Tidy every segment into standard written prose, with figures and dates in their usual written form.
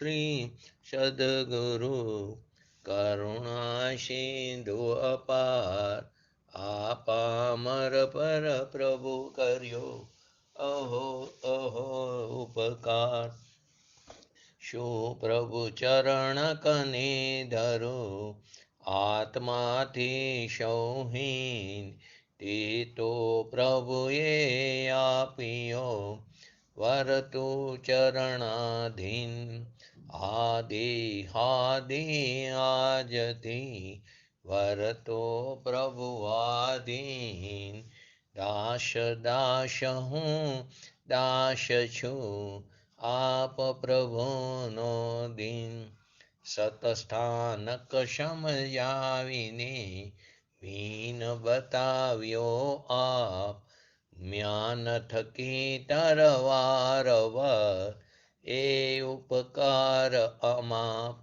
શ્રી સદગુરુ કરુણા સિંધુ અપાર આપામર પર પ્રભુ કર્યો અહો અહો ઉપકાર શું પ્રભુ ચરણ કને ધરો આત્માથી સૌહીન તે તો પ્રભુએ આપ્યો વરતુ ચરણાધીન આદિ આજથી વરતો પ્રભુ આધીન દાસ દાસ હું દાસ છું આપ પ્રભુનો દીન સતસ્થાનક સમજાવીને ભીન બતાવ્યો આપ જ્ઞાન થકી તરવારવર એ ઉપકાર અમાપ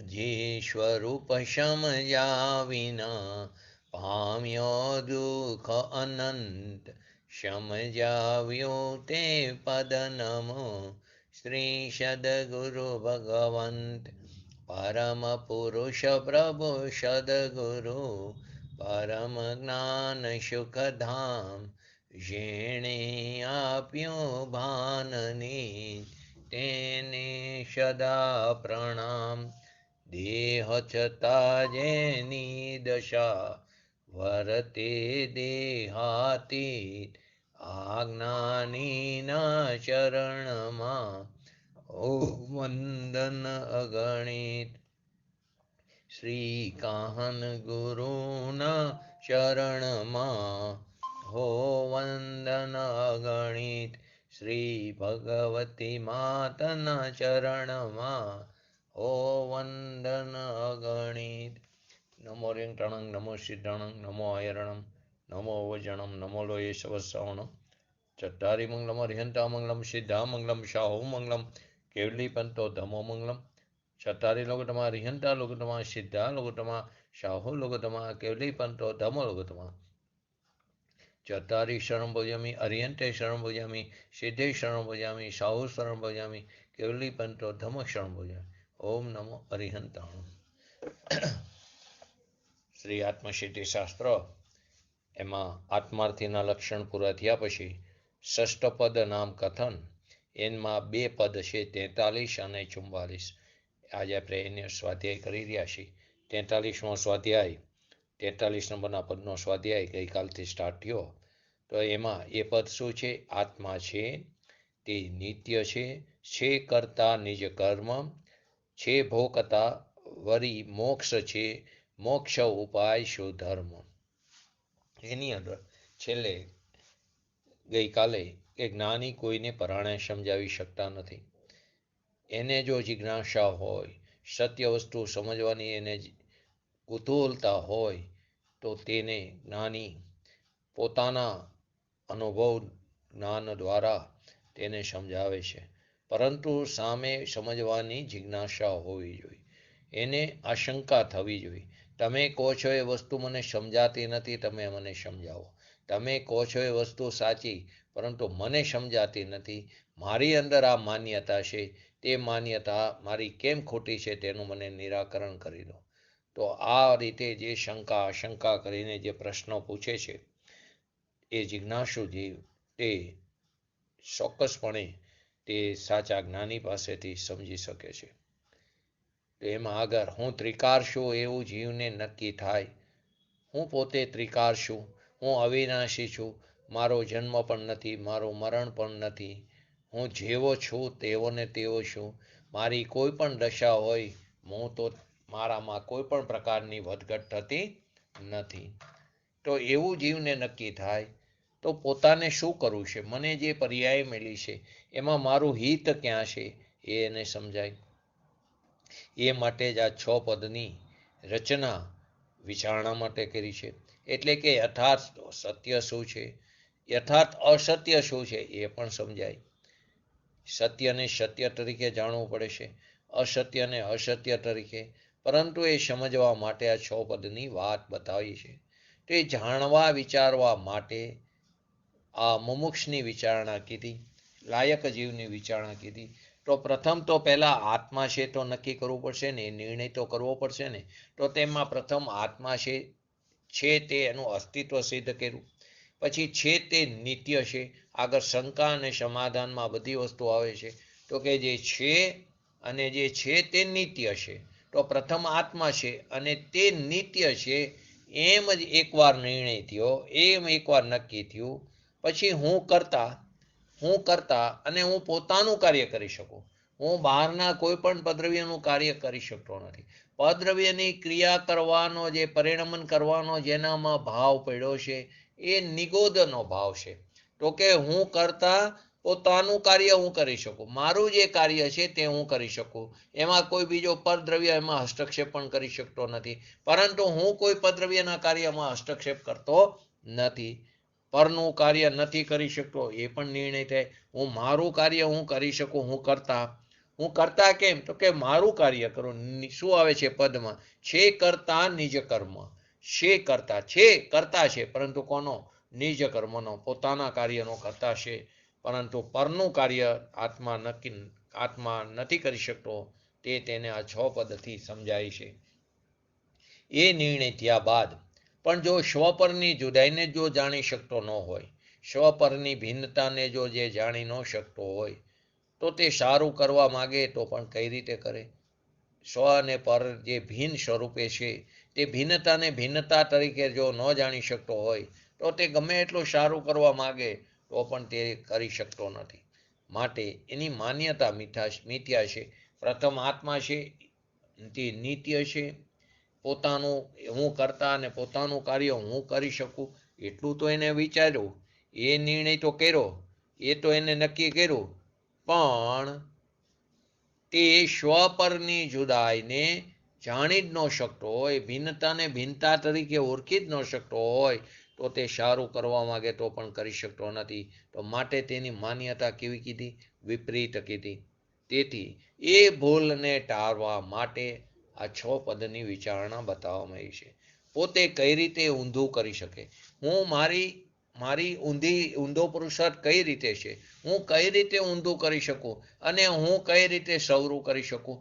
જે સ્વરૂપ સમજાવિના પામ્યો દુઃખ અનંત સમજાવ્યો તે પદ નમો શ્રી સદગુરુ ભગવંત પરમ પુરુષ પ્રભુ સદગુરુ પરમ જ્ઞાન સુખધામ જેણે આપ્યું ભાનની તેને સદા પ્રણામ દેહ છતાં જેની દશા વરતે દેહાતીત આજ્ઞાનીના ચરણમાં ઓ વંદન અગણિત શ્રી કાહન ગુરુના ચરણમાં હો વંદન અગણિત શ્રી ભગવતી માતના ચરણમાં હો વંદન અગણિત નમો રેંગટાણંગ નમો સિદ્ધાણંગ નમો આયરણમ નમો વજણમ નમો લોય સવસાવણમ ચટ્ટારી મંગલમ અરિહંતા મંગલમ સિદ્ધા મંગલમ શાહુ મંગલમ કેવલી પંતો ધમો મંગલમ ચટ્ટારી લોગતમા અરિહંતા લોગતમા સિદ્ધા લોગતમા શાહુ લોગતમા કેવલી પંતો ધમો લોગતમા ચટ્ટારી શરણ ભોજામી અરિહંતે શરણ ભોજામી સિદ્ધે શરણ ભોજામી શાહુ શરણ ભોજામી કેવલી પંતો ધમો શરણ ભોજામી ઓમ નમો અરિહંતાણમ શ્રી આત્મસિદ્ધિ શાસ્ત્ર એમાં આત્માર્થીના લક્ષણ પૂરા થયા પછી ષષ્ઠ પદ નામ કથન એમાં બે પદ છે 43 અને 44. આજે આપણે એને સ્વાધ્યાય કરી રહ્યા છીએ. 43મો સ્વાધ્યાય 43 નંબરના પદનો સ્વાધ્યાય ગઈકાલથી સ્ટાર્ટ થયો. તો એમાં એ પદ શું છે? આત્મા છે તે નિત્ય છે કરતા નિજ કર્મ છે ભોગતા વરી મોક્ષ છે મોક્ષ ઉપાય શું ધર્મ. એની અંદર છેલ્લે ગઈકાલે કે જ્ઞાની કોઈને પરાણે સમજાવી શકતા નથી. એને જો જિજ્ઞાસા હોય, સત્ય વસ્તુ સમજવાની એને કુતૂહલતા હોય તો તેને જ્ઞાની પોતાના અનુભવ જ્ઞાન દ્વારા તેને સમજાવે છે. પરંતુ સામે સમજવાની જિજ્ઞાસા હોવી જોઈએ. એને આશંકા થવી જોઈએ. તમે કહો છો એ વસ્તુ મને સમજાતી નથી, તમે મને સમજાવો. તમે કહો છો એ વસ્તુ સાચી, પરંતુ મને સમજાતી નથી. મારી અંદર આ માન્યતા છે, તે માન્યતા મારી કેમ ખોટી છે તેનું મને નિરાકરણ કરી દો. તો આ રીતે જે શંકા આશંકા કરીને જે પ્રશ્નો પૂછે છે એ જિજ્ઞાસુ જીવ તે ચોક્કસપણે તે સાચા જ્ઞાની પાસેથી સમજી શકે છે. તો એમાં આગળ હું ત્રિકાર છું એવું જીવને નક્કી થાય. હું પોતે ત્રિકાર છું, હું અવિનાશી છું, મારો જન્મ પણ નથી, મારું મરણ પણ નથી. હું જેવો છું તેવો ને તેવો છું. મારી કોઈ પણ દશા હોય, હું તો મારામાં કોઈ પણ પ્રકારની વધઘટ થતી નથી. તો એવું જીવને નક્કી થાય તો પોતાને શું કરવું છે, મને જે પર્યાય મળી છે એમાં મારું હિત ક્યાં છે એ એને સમજાય. એ માટે જ આ 6 પદની રચના વિચારણા માટે કરી છે. એટલે કે યથાર્થ સત્ય શું છે, યથાર્થ અસત્ય શું છે એ પણ સમજાય. સત્યને સત્ય તરીકે જાણવું પડે છે, અસત્યને અસત્ય તરીકે. પરંતુ એ સમજવા માટે આ 6 પદની વાત બતાવી છે. તો એ જાણવા વિચારવા માટે આ મુમુક્ષની વિચારણા કીધી, લાયક જીવની વિચારણા કીધી. તો પ્રથમ તો પહેલા આત્મા છે તો નક્કી કરવું પડશે ને, નિર્ણય તો કરવો પડશે ને. તો તેમાં પ્રથમ આત્મા છે તે એનું અસ્તિત્વ સિદ્ધ કર્યું. પછી છે તે નિત્ય છે. આગળ શંકા અને સમાધાનમાં બધી વસ્તુ આવે છે. તો કે જે છે અને જે છે તે નિત્ય છે. તો પ્રથમ આત્મા છે અને તે નિત્ય છે એમ જ એકવાર નિર્ણય થયો, એમ એકવાર નક્કી થયું. પછી હું કરતા અને હું પોતાનું કાર્ય કરી શકું. હું બહારના કોઈ પણ પદ્રવ્યનું કાર્ય કરી શકતો નથી. પદ્રવ્યની ક્રિયા કરવાનો, જે પરિણમન કરવાનો જેનામાં ભાવ પડ્યો છે એ નિગોદનો ભાવ છે. તો કે હું કરતા પોતાનું કાર્ય હું કરી શકું, મારું જે કાર્ય છે તે હું કરી શકું. એમાં કોઈ બીજો પરદ્રવ્ય એમાં હસ્તક્ષેપ પણ કરી શકતો નથી. પરંતુ હું કોઈ પરદ્રવ્યના કાર્યમાં હસ્તક્ષેપ કરતો નથી. પરનું કાર્ય નથી કરી શકતો એ પણ નિર્ણય થાય. હું મારું કાર્ય હું કરી શકું. હું કરતા કેમ? તો કે મારું કાર્ય કરું. શું આવે છે પદમાં? છે કરતા નિજ કર્મ. છે કરતા છે, પરંતુ કોનો? નિજ કર્મનો, પોતાના કાર્યનો કરતા છે. પરંતુ પરનું કાર્ય આત્મા નથી કરી શકતો. તે તેને આ 6 પદથી સમજાય છે. એ નિર્ણય થયા બાદ પણ જો સ્વપરની જુદાઈને જો જાણી શકતો ન હોય, સ્વપરની ભિન્નતાને જો જે જાણી ન શકતો હોય, તો તે સારું કરવા માગે તો પણ કઈ રીતે કરે? સ્વ અને પર જે ભિન્ન સ્વરૂપે છે તે ભિન્નતાને ભિન્નતા તરીકે જો ન જાણી શકતો હોય, તો તે ગમે એટલું સારું કરવા માગે તો પણ તે કરી શકતો નથી. માટે એની માન્યતા મિથ્યા છે. પ્રથમ આત્મા છે તે નિત્ય છે. પોતાનું હું કરતા અને પોતાનું કાર્ય હું કરી શકું એટલું તો એને વિચાર્યું, એ નિર્ણય તો કર્યો, એ તો એને નક્કી કર્યું. પણ તે સ્વપરની જુદાઈને જાણી જ ન શકતો હોય, ભિન્નતાને ભિન્નતા તરીકે ઓળખી જ ન શકતો હોય, તો તે સારું કરવા માગે તો પણ કરી શકતો નથી. તો માટે તેની માન્યતા કેવી કીધી? વિપરીત કીધી. તેથી એ ભૂલને ટાળવા માટે આ 6 પદની વિચારણા બતાવવામાં આવી છે. પોતે કઈ રીતે ઊંધું કરી શકે? હું મારી ઊંધો પુરુષાર્થ કઈ રીતે છે? હું કઈ રીતે ઊંધું કરી શકું અને હું કઈ રીતે સવરું કરી શકું?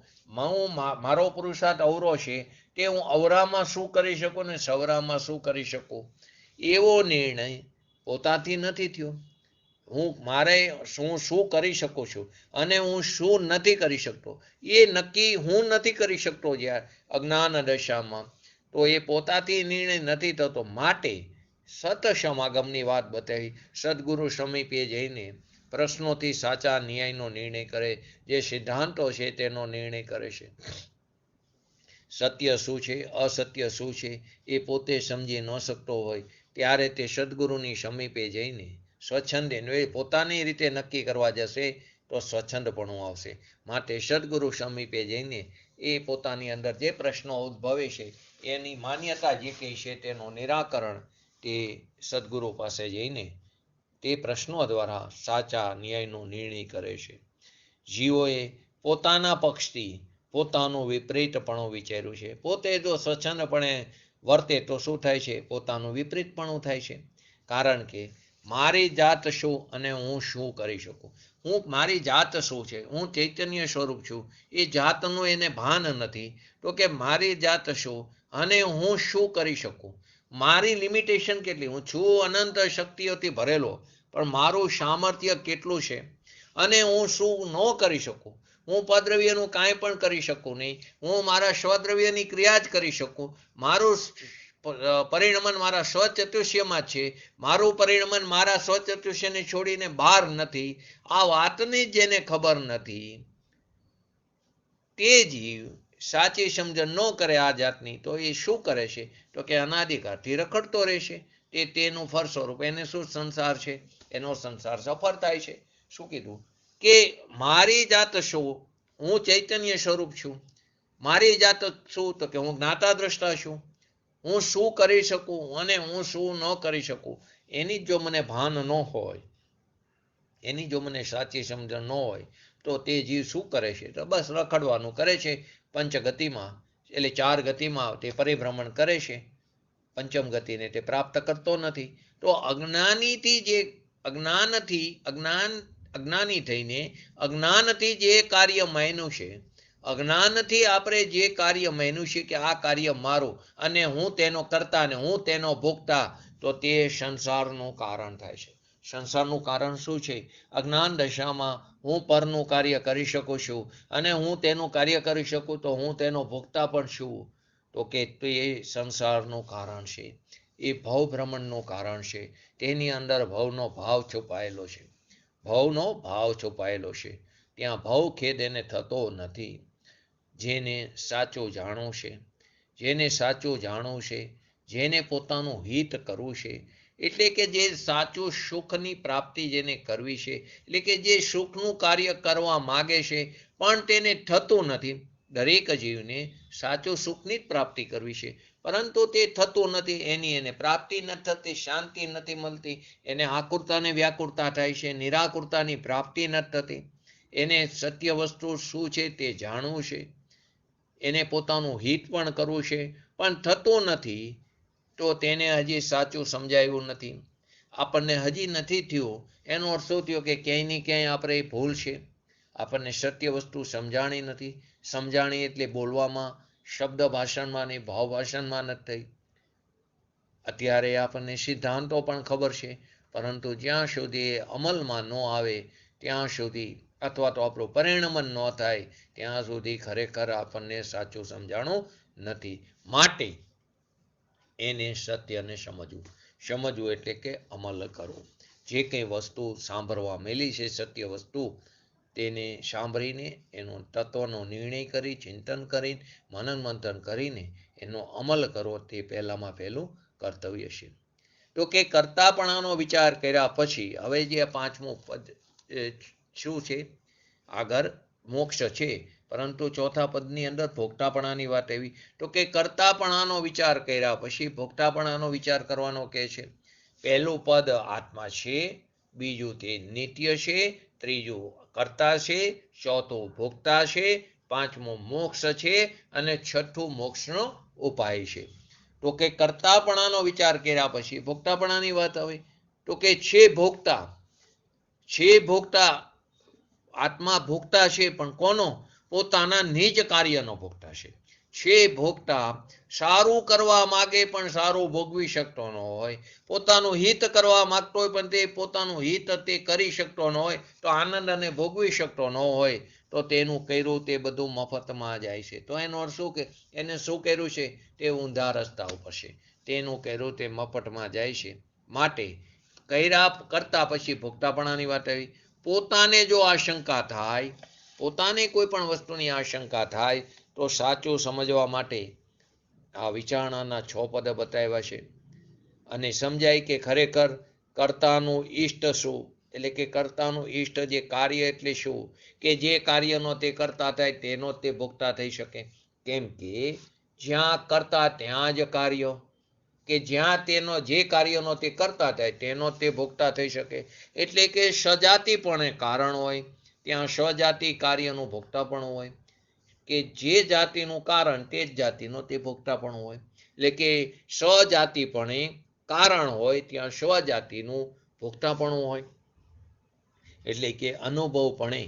મારો પુરુષાર્થ અવરો છે તે હું અવરામાં શું કરી શકું ને સવરામાં શું કરી શકું? એવો નિર્ણય પોતાથી નથી થયો. હું શું કરી શકું છું અને હું શું નથી કરી શકતો એ નક્કી હું નથી કરી શકતો જ્યારે અજ્ઞાન દશામાં, તો એ પોતાથી નિર્ણય નથી થતો. માટે સત સમાગમની વાત બતાવી. સદગુરુ સમીપે જઈને પ્રશ્નોથી સાચા ન્યાયનો નિર્ણય કરે, જે સિદ્ધાંતો છે તેનો નિર્ણય કરે છે. સત્ય શું છે, અસત્ય શું છે એ પોતે સમજી ન શકતો હોય ત્યારે તે સદગુરુની સમીપે જઈને સ્વચ્છંદે પોતાની રીતે નક્કી કરવા જશે તો સ્વચ્છંદપણું આવશે. માટે સદગુરુ સમીપે જઈને એ પોતાની અંદર જે પ્રશ્નો ઉદ્ભવે છે એની માન્યતા જે કહી છે તેનું નિરાકરણ તે સદગુરુ પાસે જઈને તે પ્રશ્નો દ્વારા સાચા ન્યાયનો નિર્ણય કરે છે. જીવોએ પોતાના પક્ષથી પોતાનું વિપરીતપણું વિચાર્યું છે. પોતે જો સ્વચ્છંદપણે વર્તે તો શું થાય છે? પોતાનું વિપરીતપણું થાય છે. કારણ કે મારી જાત શું અને હું શું કરી શકું? મારી જાત શું છે? હું ચૈતન્ય સ્વરૂપ છું. એ જાતનું એને ભાન નથી. તો કે મારી જાત શું અને હું શું કરી શકું? મારી લિમિટેશન કેટલી? હું છું અનંત શક્તિઓથી ભરેલો, પણ મારું સામર્થ્ય કેટલું છે અને હું શું ન કરી શકું? હું પદ્રવ્યનું કાંઈ પણ કરી શકું નહીં. હું મારા સ્વદ્રવ્યની ક્રિયા જ કરી શકું. મારું પરિણમન મારા સ્વચતુષ્યમાં છે. મારું પરિણમન મારા સ્વચતુષ્યને છોડીને બહાર નથી. આ વાતની જેને ખબર નથી તે જીવ સાચી સમજણ ન કરે આ જાતની, તો એ શું કરે છે? તો કે અનાદિકાળથી રખડતો રહેશે. તેનું ફળ સ્વરૂપ એને શું સંસાર છે? એનો સંસાર સફળ થાય છે. શું કીધું? કે મારી જાત શું? હું ચૈતન્ય સ્વરૂપ છું. મારી જાત શું? તો કે હું જ્ઞાતા દ્રષ્ટા છું. હું શું કરી શકું અને હું શું ન કરી શકું એની જો મને ભાન ન હોય, એની જો મને સાચી સમજણ ન હોય, તો તે જીવ શું કરે છે? તો બસ રખડવાનું કરે છે. પંચગતિમાં એટલે 4 ગતિમાં તે પરિભ્રમણ કરે છે. પંચમ ગતિને તે પ્રાપ્ત કરતો નથી. તો અજ્ઞાન અજ્ઞાની થઈને અજ્ઞાનથી જે કાર્ય માન્યું છે, અજ્ઞાનથી આપણે જે કાર્ય માન્યું છે કે આ કાર્ય મારું અને હું તેનો કરતા અને હું તેનો ભોગતા, તો તે સંસારનું કારણ થાય છે. સંસારનું કારણ શું છે? અજ્ઞાન દશામાં હું પરનું કાર્ય કરી શકું છું અને હું તેનું કાર્ય કરી શકું તો હું તેનો ભોગતા પણ છું. તો કે તે સંસારનું કારણ છે, એ ભવ ભ્રમણનું કારણ છે. તેની અંદર ભવનો ભાવ છુપાયેલો છે, ભવનો ભાવ છુપાયેલો છે. ત્યાં ભવ ખેદ એને થતો નથી. જેને સાચું જાણવું છે, જેને સાચું જાણવું છે, જેને પોતાનું હિત કરવું છે, એટલે કે જે સાચું સુખની પ્રાપ્તિ જેને કરવી છે, એટલે કે જે સુખનું કાર્ય કરવા માગે છે પણ તેને થતું નથી. દરેક જીવને સાચું સુખની જ પ્રાપ્તિ કરવી છે, પરંતુ તે થતું નથી. એને પ્રાપ્તિ નથી થતી, શાંતિ નથી મળતી, એને આકુરતા ને વ્યાકુરતા થાય છે, નિરાકુરતાની પ્રાપ્તિ નથી થતી. એને સત્ય વસ્તુ શું છે તે જાણવું છે, એને પોતાનું હિત પણ કરવું છે, પણ થતું નથી. તો તેને હજી સાચું સમજાયું નથી. આપણને હજી નથી થયું, એનો અર્થ શું થયો? કે ક્યાંય ને ક્યાંય આપણે ભૂલ છે. આપણને સત્ય વસ્તુ સમજાણી નથી. સમજાણી એટલે બોલવામાં, શબ્દ ભાષણમાં ને ભાવ ભાષણમાં નથી થઈ. અત્યારે આપણને સિદ્ધાંતો પણ ખબર છે, પરંતુ જ્યાં સુધી એ અમલમાં ન આવે ત્યાં સુધી, અથવા તો આપણું પરિણમન ન થાય ત્યાં સુધી ખરેખર આપણને સાચું સમજાણું નથી. માટે એને સત્યને સમજવું એટલે કે અમલ કરવો. જે કંઈ વસ્તુ સાંભળવા મેલી છે, સત્ય વસ્તુ, તેને સાંભળીને એનો તત્વનો નિર્ણય કરી, ચિંતન કરી, મનન મંથન કરીને એનો અમલ કરવો, તે પહેલામાં પહેલું કર્તવ્ય છે. તો કે કરતાપણાનો વિચાર કર્યા પછી હવે જે પાંચમું પદ શું છે? આગળ મોક્ષ છે, પરંતુ ચોથા પદની અંદર ભોગતાપણાની વાત આવી. તો કે કરતાપણાનો વિચાર કર્યા પછી ભોગતાપણાનો વિચાર કરવાનો કહે છે. પહેલું પદ આત્મા છે, બીજું તે નિત્ય છે, ત્રીજું કરતા છે, ચોથું ભોગતા છે, પાંચમું મોક્ષ છે અને છઠ્ઠું મોક્ષનો ઉપાય છે. તો કે કરતાપણાનો વિચાર કર્યા પછી ભોગતાપણાની વાત આવે. તો કે છે ભોગતા, આત્મા ભોગતા છે, પણ કોનો? પોતાના નિજ કાર્યનો ભોગતા છે ભોગતા. સારું કરવા માગે પણ સારું ભોગવી શકતો ન હોય, પોતાનું હિત કરવા માંગતો હોય પણ તે પોતાનું હિત તે કરી શકતો ન હોય, તો આનંદ અને ભોગવી શકતો ન હોય, તો તેનું કર્યું તે બધું મફતમાં જાય છે. તો એનો અર્થ શું? કે એને શું કર્યું છે? તે ઊંધા રસ્તા ઉપર છે. તેનું કર્યું તે મફતમાં જાય છે. માટે કર્યા કરતા પછી ભોગતાપણાની વાત આવી. પોતાને જો આશંકા થાય, પોતાને કોઈ પણ વસ્તુની આશંકા થાય, તો સાચું સમજવા માટે આ વિચારણાના 6 પદ બતાવ્યા છે. અને સમજાય કે ખરેખર કર્તાનું ઈષ્ટ શું, એટલે કે કર્તાનું ઈષ્ટ જે કાર્ય એટલે શું? કે જે કાર્યનો તે કરતા થાય તેનો તે ભોગતા થઈ શકે. કેમ કે જ્યાં કરતા ત્યાં જ કાર્ય, કે જ્યાં તેનો જે કાર્યનો તે કરતા થાય તેનો તે ભોગતા થઈ શકે. એટલે કે સજાતિપણે કારણ હોય ત્યાં સ્વજાતિ કાર્યનું ભોગતાપણું હોય, કે જે જાતિનું કારણ તે જ જાતિનો તે ભોગતાપણું હોય. એટલે કે સ્વજાતિપણે કારણ હોય ત્યાં સ્વજાતિનું ભોગતાપણું હોય. એટલે કે અનુભવપણે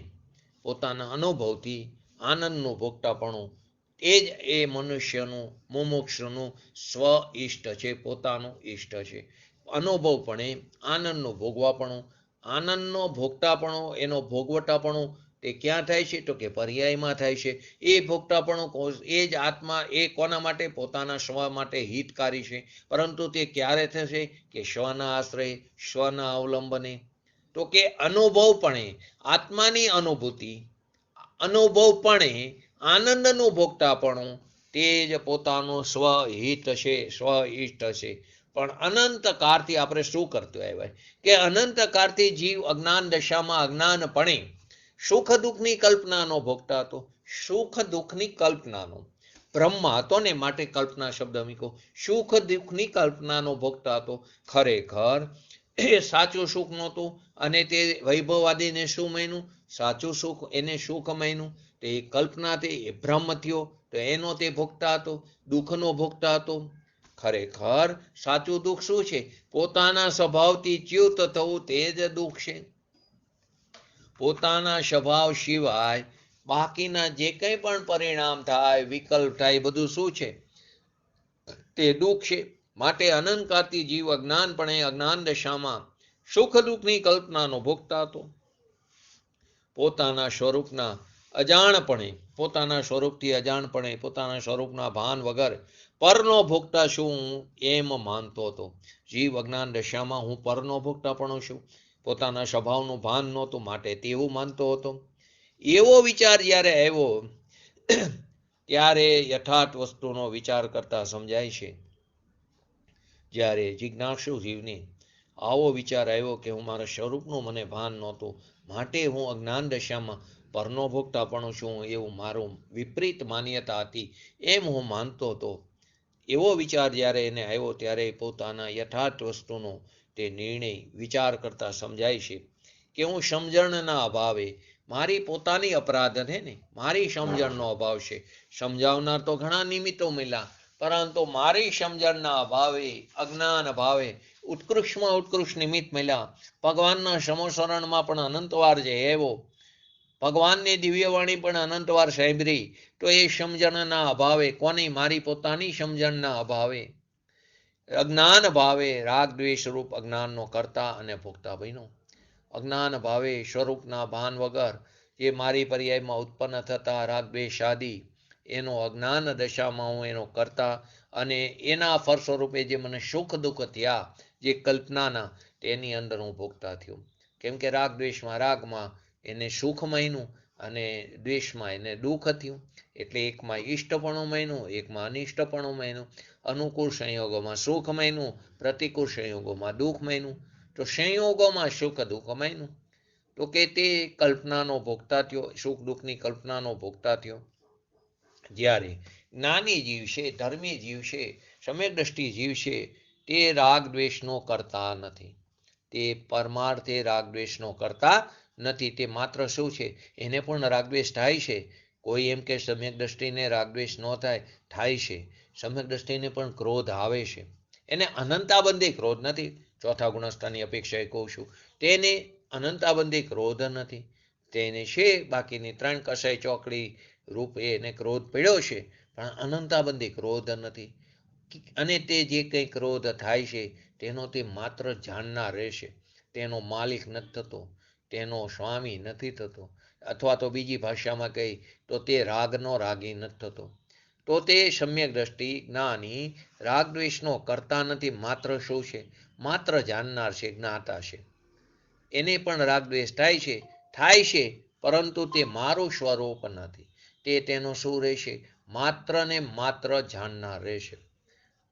પોતાના અનુભવથી આનંદનું ભોગતાપણું, એ જ એ મનુષ્યનું મુમુક્ષુનું સ્વ ઈષ્ટ છે, પોતાનું ઈષ્ટ છે. અનુભવપણે આનંદનું ભોગવાપણું, આનંદનો ભોગતાપણું, એનો ભોગવટાપણું તે ક્યાં થાય છે? તો કે પર્યાયમાં થાય છે. એ ભોગતાપણું એ જ આત્મા, એ કોના માટે? પોતાના સ્વ માટે હિતકારી છે. પરંતુ તે ક્યારે થશે? કે સ્વના આશ્રય, સ્વના અવલંબને. તો કે અનુભવપણે આત્માની અનુભૂતિ, અનુભવપણે આનંદનું ભોગતાપણું, તે જ પોતાનું સ્વહિત છે, સ્વઈષ્ટ છે. પણ અનંતકાળથી આપણે શું કરતું આવ્યા? કે અનંતકાળથી જીવ અજ્ઞાન દશામાં અજ્ઞાનપણે સુખ દુઃખની કલ્પનાનો ભોગતા હતો. સુખ દુઃખની કલ્પનાનો બ્રહ્મ હતો ને, માટે કલ્પના શબ્દ મૂકો. સુખ દુઃખની કલ્પનાનો ભોગતા હતો. ખરેખર એ સાચું સુખ નહોતું, અને તે વૈભવવાદીને શું માન્યું? સાચું સુખ, એને સુખ માન્યું. તે કલ્પનાથી એ ભ્રમ થયો, તો એનો તે ભોગતા હતો, દુઃખનો ભોગતા હતો. ખરેખર સાચું દુઃખ શું છે? પોતાના સ્વભાવથી ચ્યુત થવું, તે જ દુઃખ છે. પોતાના સ્વભાવ સિવાય બાકીના જે કંઈ પણ પરિણામ થાય, વિકલ્પ થાય, બધું શું છે? તે દુઃખ છે. માટે અનંતકાળથી જીવ અજ્ઞાનપણે અજ્ઞાન દશામાં સુખ દુઃખની કલ્પનાનો ભોગતા હતો. પોતાના સ્વરૂપના અજાણપણે, પોતાના સ્વરૂપથી અજાણપણે, પોતાના સ્વરૂપના ભાન વગર પરનો ભોગતા છું એમ માનતો હતો. જીવ અજ્ઞાન દશામાં હું પરનો ભોગતા પણ છું. પોતાના સ્વભાવનું ભાન નહોતું, માટે તેવું માનતો હતો. એવો વિચાર જ્યારે આવ્યો ત્યારે યથાર્થ વસ્તુનો વિચાર કરતા સમજાય છે. જ્યારે જિજ્ઞાસુ જીવને આવો વિચાર આવ્યો કે હું મારા સ્વરૂપનું મને ભાન નહોતું, માટે હું અજ્ઞાન દશામાં પરનો ભોગતા પણ છું એવું મારું વિપરીત માન્યતા હતી એમ હું માનતો હતો. એવો વિચાર જ્યારે એને આવ્યો ત્યારે પોતાના યથાર્થ વસ્તુનો તે નિર્ણય વિચાર કરતા સમજાય છે કે હું સમજણના અભાવે, મારી પોતાની અપરાધ છે ને, મારી સમજણનો અભાવ છે. સમજાવનાર તો ઘણા નિમિત્તો મળ્યા, પરંતુ મારી સમજણના અભાવે, અજ્ઞાન અભાવે ઉત્કૃષ્ટમાં ઉત્કૃષ્ટ નિમિત્ત મળ્યા. ભગવાનના સમોસરણમાં પણ અનંતવાર જે આવ્યો, ભગવાનની દિવ્યવાણી પણ અનંતવાર સાંભળી, તો એ સમજણના અભાવે, કોની? મારી પોતાની સમજણના અભાવે, અજ્ઞાન ભાવે રાગ દ્વેષ રૂપ અજ્ઞાનનો કરતા અને ભોગતા બન્યો. અજ્ઞાન ભાવે સ્વરૂપના ભાન વગર જે મારી પર્યાયમાં ઉત્પન્ન થતા રાગ દ્વેષ આદિ, એનો અજ્ઞાન દશામાં હું એનો કરતા, અને એના ફળ સ્વરૂપે જે મને સુખ દુઃખ થયા જે કલ્પનાના, તેની અંદર હું ભોગતા થયો. કેમ કે રાગ દ્વેષમાં, રાગમાં એને સુખ માન્યું અને દ્વેષમાં એને દુઃખ થયું. એટલે એકમાં ઈષ્ટપણું માન્યું, એકમાં અનિષ્ટપણું માન્યું. અનુકૂળ સંયોગોમાં સુખ માન્યું, પ્રતિકૂળ સંયોગોમાં દુઃખ માન્યું. તો સંયોગોમાં સુખ દુઃખ માન્યું. તો કે તે કલ્પનાનો ભોગતા થયો, સુખ દુઃખની કલ્પનાનો ભોગતા થયો. જ્યારે જ્ઞાની જીવ છે, ધર્મી જીવ છે, સમ્યક દ્રષ્ટિ જીવ છે, તે રાગ દ્વેષનો કરતા નથી. તે પરમાર્થે રાગ દ્વેષનો કરતા નથી. તે માત્ર શું છે? એને પણ રાગદ્વેષ થાય છે. કોઈ એમ કે સમ્યક દ્રષ્ટિને રાગદ્વેષ ન થાય, થાય છે. સમ્યક દ્રષ્ટિને પણ ક્રોધ આવે છે. એને અનંતાબંધી ક્રોધ નથી. ચોથા ગુણસ્થાની અપેક્ષાએ કહું છું, તેને અનંતાબંધી ક્રોધ નથી. તેને છે બાકીની 3 કસાઈ ચોકડી રૂપે એને ક્રોધ પડ્યો છે, પણ અનંતાબંધી ક્રોધ નથી. અને તે જે કંઈ ક્રોધ થાય છે તેનો તે માત્ર જાણનાર રહેશે. તેનો માલિક નથી થતો, તેનો સ્વામી નથી થતો. અથવા તો બીજી ભાષામાં કહી તો તે રાગનો રાગી નથી થતો. તો તે સમ્યક દ્રષ્ટિ જ્ઞાની રાગદ્વેષનો કરતા નથી. માત્ર શું છે? માત્ર જાણનાર છે, જ્ઞાતા છે. એને પણ રાગદ્વેષ થાય છે, પરંતુ તે મારું સ્વરૂપ નથી. તે તેનો શું રહેશે? માત્ર ને માત્ર જાણનાર રહેશે.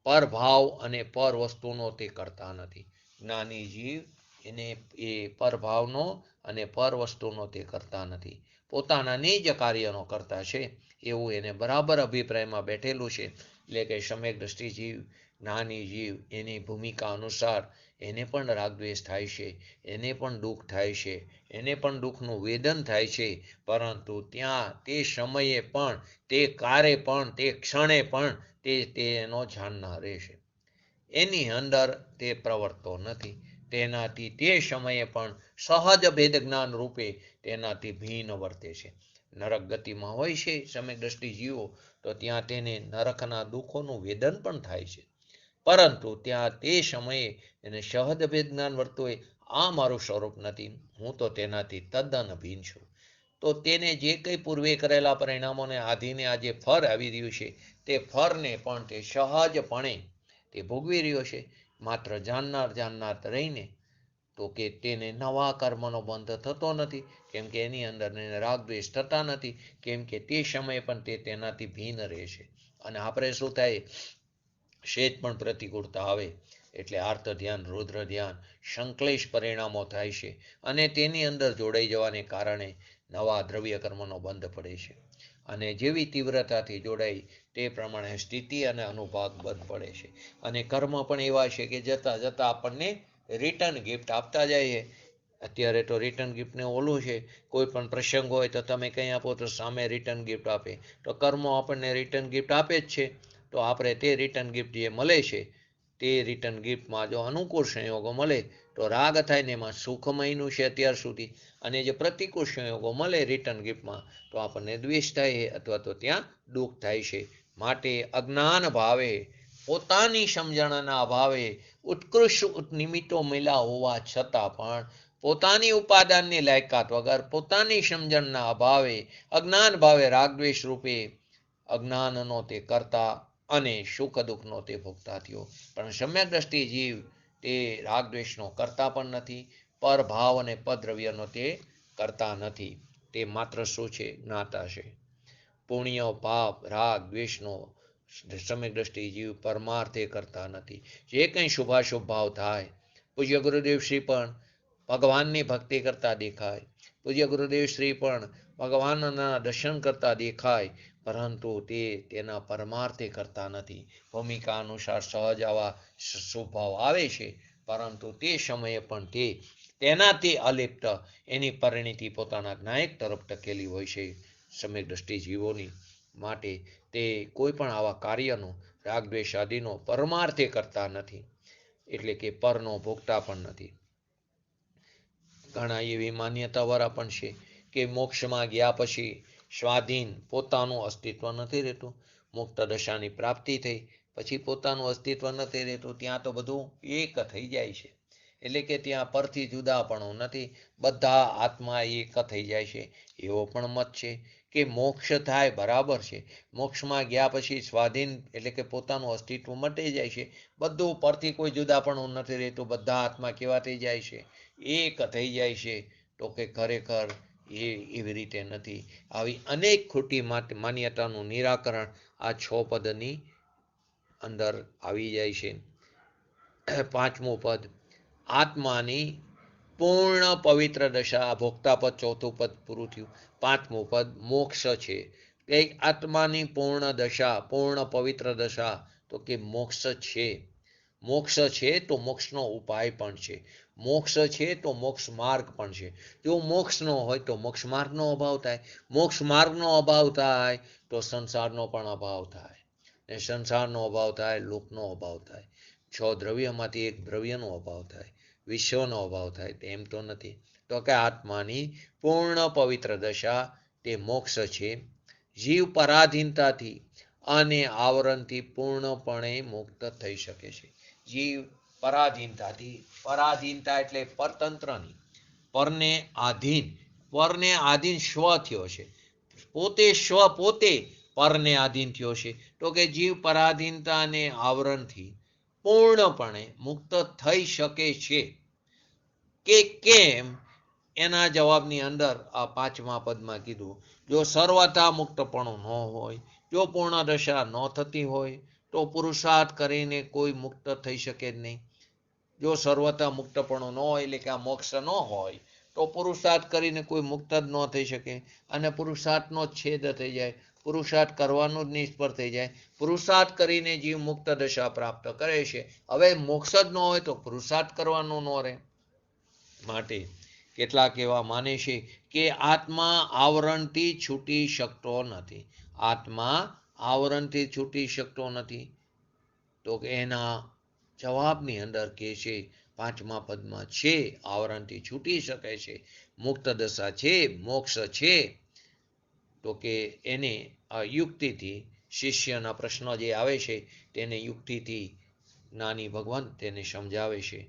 પરભાવ અને પર વસ્તુનો તે કરતા નથી. જ્ઞાની જીવ એને એ પરભાવનો અને પર વસ્તુનો તે કરતા નથી. પોતાના નિજ કાર્યનો કરતા છે એવું એને બરાબર અભિપ્રાયમાં બેઠેલું છે. એટલે કે સમ્યક દ્રષ્ટિ જીવ, જ્ઞાની જીવ, એની ભૂમિકા અનુસાર એને પણ રાગદ્વેષ થાય છે, એને પણ દુઃખ થાય છે, એને પણ દુઃખનું વેદન થાય છે. પરંતુ ત્યાં તે સમયે પણ, તે કારે પણ, તે ક્ષણે પણ તેનો જાણનાર રહેશે. એની અંદર તે પ્રવર્તતો નથી. તેનાથી તે સમયે પણ સહજ ભેદ જ્ઞાન રૂપે તેનાથી ભિન્ન વર્તે છે. નરક ગતિમાં હોય છે સમ્યક દ્રષ્ટિ જીવો, તો ત્યાં તેને નરકના દુઃખોનું વેદન પણ થાય છે. પરંતુ ત્યાં તે સમયે એને સહજ ભેદ જ્ઞાન વર્તું હોય, આ મારું સ્વરૂપ નથી, હું તો તેનાથી તદ્દન ભિન્ન છું. તો તેને જે કંઈ પૂર્વે કરેલા પરિણામોને આધીને આજે ફળ આવી રહ્યું છે, તે ફળને પણ તે સહજપણે તે ભોગવી રહ્યો છે. માત્ર જાણનાર રહીને તો કે તેને નવા કર્મનો બંધ થતો નથી. કેમ કે એની અંદર એને રાગદ્વેષ થતા નથી. કેમ કે તે સમયે પણ તે તેનાથી ભિન્ન રહેશે. અને આપણે શું થાય? શેત પણ પ્રતિકૂળતા આવે એટલે આર્ત ધ્યાન, રુદ્ર ધ્યાન, સંક્લેશ પરિણામો થાય છે. અને તેની અંદર જોડાઈ જવાને કારણે નવા દ્રવ્ય કર્મનો બંધ પડે છે. અને જેવી તીવ્રતાથી જોડાઈ તે પ્રમાણે સ્થિતિ અને અનુભાગ બંધ પડે છે. અને કર્મ પણ એવા છે કે જતાં જતાં આપણને રિટર્ન ગિફ્ટ આપતા જાય. અત્યારે તો રિટર્ન ગિફ્ટને ઓલું છે, કોઈ પણ પ્રસંગ હોય તો તમે કંઈ આપો તો સામે રિટર્ન ગિફ્ટ આપે. તો કર્મો આપણને રિટર્ન ગિફ્ટ આપે જ છે. તો આપણે તે રિટર્ન ગિફ્ટ જે મળે છે, તે રિટર્ન ગિફ્ટમાં જો અનુકૂળ સંયોગો મળે તો રાગ થાય ને એમાં સુખ મહિનું છે અત્યાર સુધી, અને જે પ્રતિકૂળ સંયોગો મળે રિટર્ન ગિફ્ટમાં તો આપણને દ્વેષ થાય અથવા તો ત્યાં દુઃખ થાય છે. માટે અજ્ઞાન ભાવે, પોતાની સમજણના અભાવે ઉત્કૃષ્ટ નિમિત્તો મળ્યા હોવા છતાં પણ પોતાની ઉપાદાનની લાયકાત વગર પોતાની સમજણના અભાવે અજ્ઞાન ભાવે રાગદ્વેષ રૂપે અજ્ઞાનનો તે કરતા અને સુખ દુઃખનો તે ભોગતા થયો. પણ સમ્યક દ્રષ્ટિ જીવ તે રાગદ્વેષનો કરતા પણ નથી, પરભાવ અને પદ્રવ્યનો તે કરતા નથી. તે માત્ર શું છે? જ્ઞાતા છે. પુણ્ય પાપ રાગ દ્વેષનો સમ્યક દ્રષ્ટિ જીવ પરમાર્થે કરતા નથી. જે કંઈ શુભાશુભ ભાવ થાય, પૂજ્ય ગુરુદેવ શ્રી પણ ભગવાનની ભક્તિ કરતા દેખાય, પૂજ્ય ગુરુદેવ શ્રી પણ ભગવાનના દર્શન કરતા દેખાય, પરંતુ તે તેના પરમાર્થે કરતા નથી. ભૂમિકા અનુસાર સહજ આવા શુભભાવ આવે છે, પરંતુ તે સમયે પણ તે તેનાથી અલિપ્ત એની પરિણીતિ પોતાના જ્ઞાયક તરફ ટકેલી હોય છે સમ્યક દ્રષ્ટિ જીવોની. માટે તે કોઈ પણ આવા કાર્યનો રાગદ્વેષ આદિનો પરમાર્થે કરતા નથી, એટલે કે પરનો ભોગતા પણ નથી. ઘણા એવી માન્યતાવાળા પણ છે કે મોક્ષમાં ગયા પછી સ્વાધીન પોતાનું અસ્તિત્વ નથી રહેતું. મુક્ત દશાની પ્રાપ્તિ થઈ પછી પોતાનું અસ્તિત્વ નથી રહેતું, ત્યાં તો બધું એક થઈ જાય છે. એટલે કે ત્યાં પરથી જુદાપણું નથી, બધા આત્મા એક થઈ જાય છે. એવો પણ મત છે કે મોક્ષ થાય બરાબર છે, મોક્ષમાં ગયા પછી સ્વાધીન એટલે કે પોતાનું અસ્તિત્વ મટી જાય છે, બધું પરથી કોઈ જુદાપણું નથી રહેતું, બધા આત્મા કેવા થઈ જાય છે? એક થઈ જાય છે. તો કે ખરેખર એવી રીતે નથી. આવી અનેક ખોટી માન્યતાનું નિરાકરણ આ 6 પદની અંદર આવી જાય છે. 5મું પદ આત્માની પૂર્ણ પવિત્ર દશા, ભોગતા પદ 4થું પદ પૂરું થયું. 5મું પદ મોક્ષ છે. આત્માની પૂર્ણ દશા, પૂર્ણ પવિત્ર દશા, તો કે મોક્ષ છે. મોક્ષ છે તો મોક્ષનો ઉપાય પણ છે, મોક્ષ છે તો મોક્ષ માર્ગ પણ છે. જો મોક્ષ ન હોય તો મોક્ષ માર્ગનો અભાવ થાય, મોક્ષ માર્ગનો અભાવ થાય તો સંસારનો પણ અભાવ થાય, ને સંસારનો અભાવ થાય લોકનો અભાવ થાય, 6 દ્રવ્યમાંથી એક દ્રવ્યનો અભાવ થાય, વિશ્વનો અભાવ થાય. તેમ તો નથી. તો કે આત્માની પૂર્ણ પવિત્ર દશા તે મોક્ષ છે. જીવ પરાધીનતાથી અને આવરણથી પૂર્ણપણે મુક્ત થઈ શકે છે. જીવ પરાધીનતાથી, પરાધીનતા એટલે પરતંત્રની, પરને આધીન સ્વ થયો છે, પોતે સ્વ પોતે પરને આધીન થયો છે. તો કે જીવ પરાધીનતા અને આવરણથી પૂર્ણપણે મુક્ત થઈ શકે છે કે કેમ? એના જવાબની અંદર આ 5મા પદમાં કીધું, જો સર્વથા મુક્તપણું ન હોય, જો પૂર્ણ દશા ન થતી હોય તો પુરુષાર્થ કરીને કોઈ મુક્ત થઈ શકે જ નહીં. જો સર્વથા મુક્તપણું ન હોય એટલે કે આ મોક્ષ ન હોય તો પુરુષાર્થ કરીને કોઈ મુક્ત જ ન થઈ શકે, અને પુરુષાર્થનો છેદ થઈ જાય, પુરુષાર્થ કરવાનું જ નિષ્ફળ થઈ જાય. પુરુષાર્થ કરીને જીવ મુક્ત દશા પ્રાપ્ત કરે છે. હવે મોક્ષ જ ન હોય તો પુરુષાર્થ કરવાનું ન રહે. માટે કેટલાક એવા માને છે કે આત્મા આવરણથી છૂટી શકતો નથી, આત્મા આવરણથી છૂટી શકતો નથી. તો કે એના જવાબની અંદર કે છે 5મા પદમાં છે આવરણથી છૂટી શકે છે, મુક્ત દશા છે, મોક્ષ છે. તો કે એને આ યુક્તિથી શિષ્યના પ્રશ્નો જે આવે છે તેને યુક્તિથી જ્ઞાની ભગવાન તેને સમજાવે છે.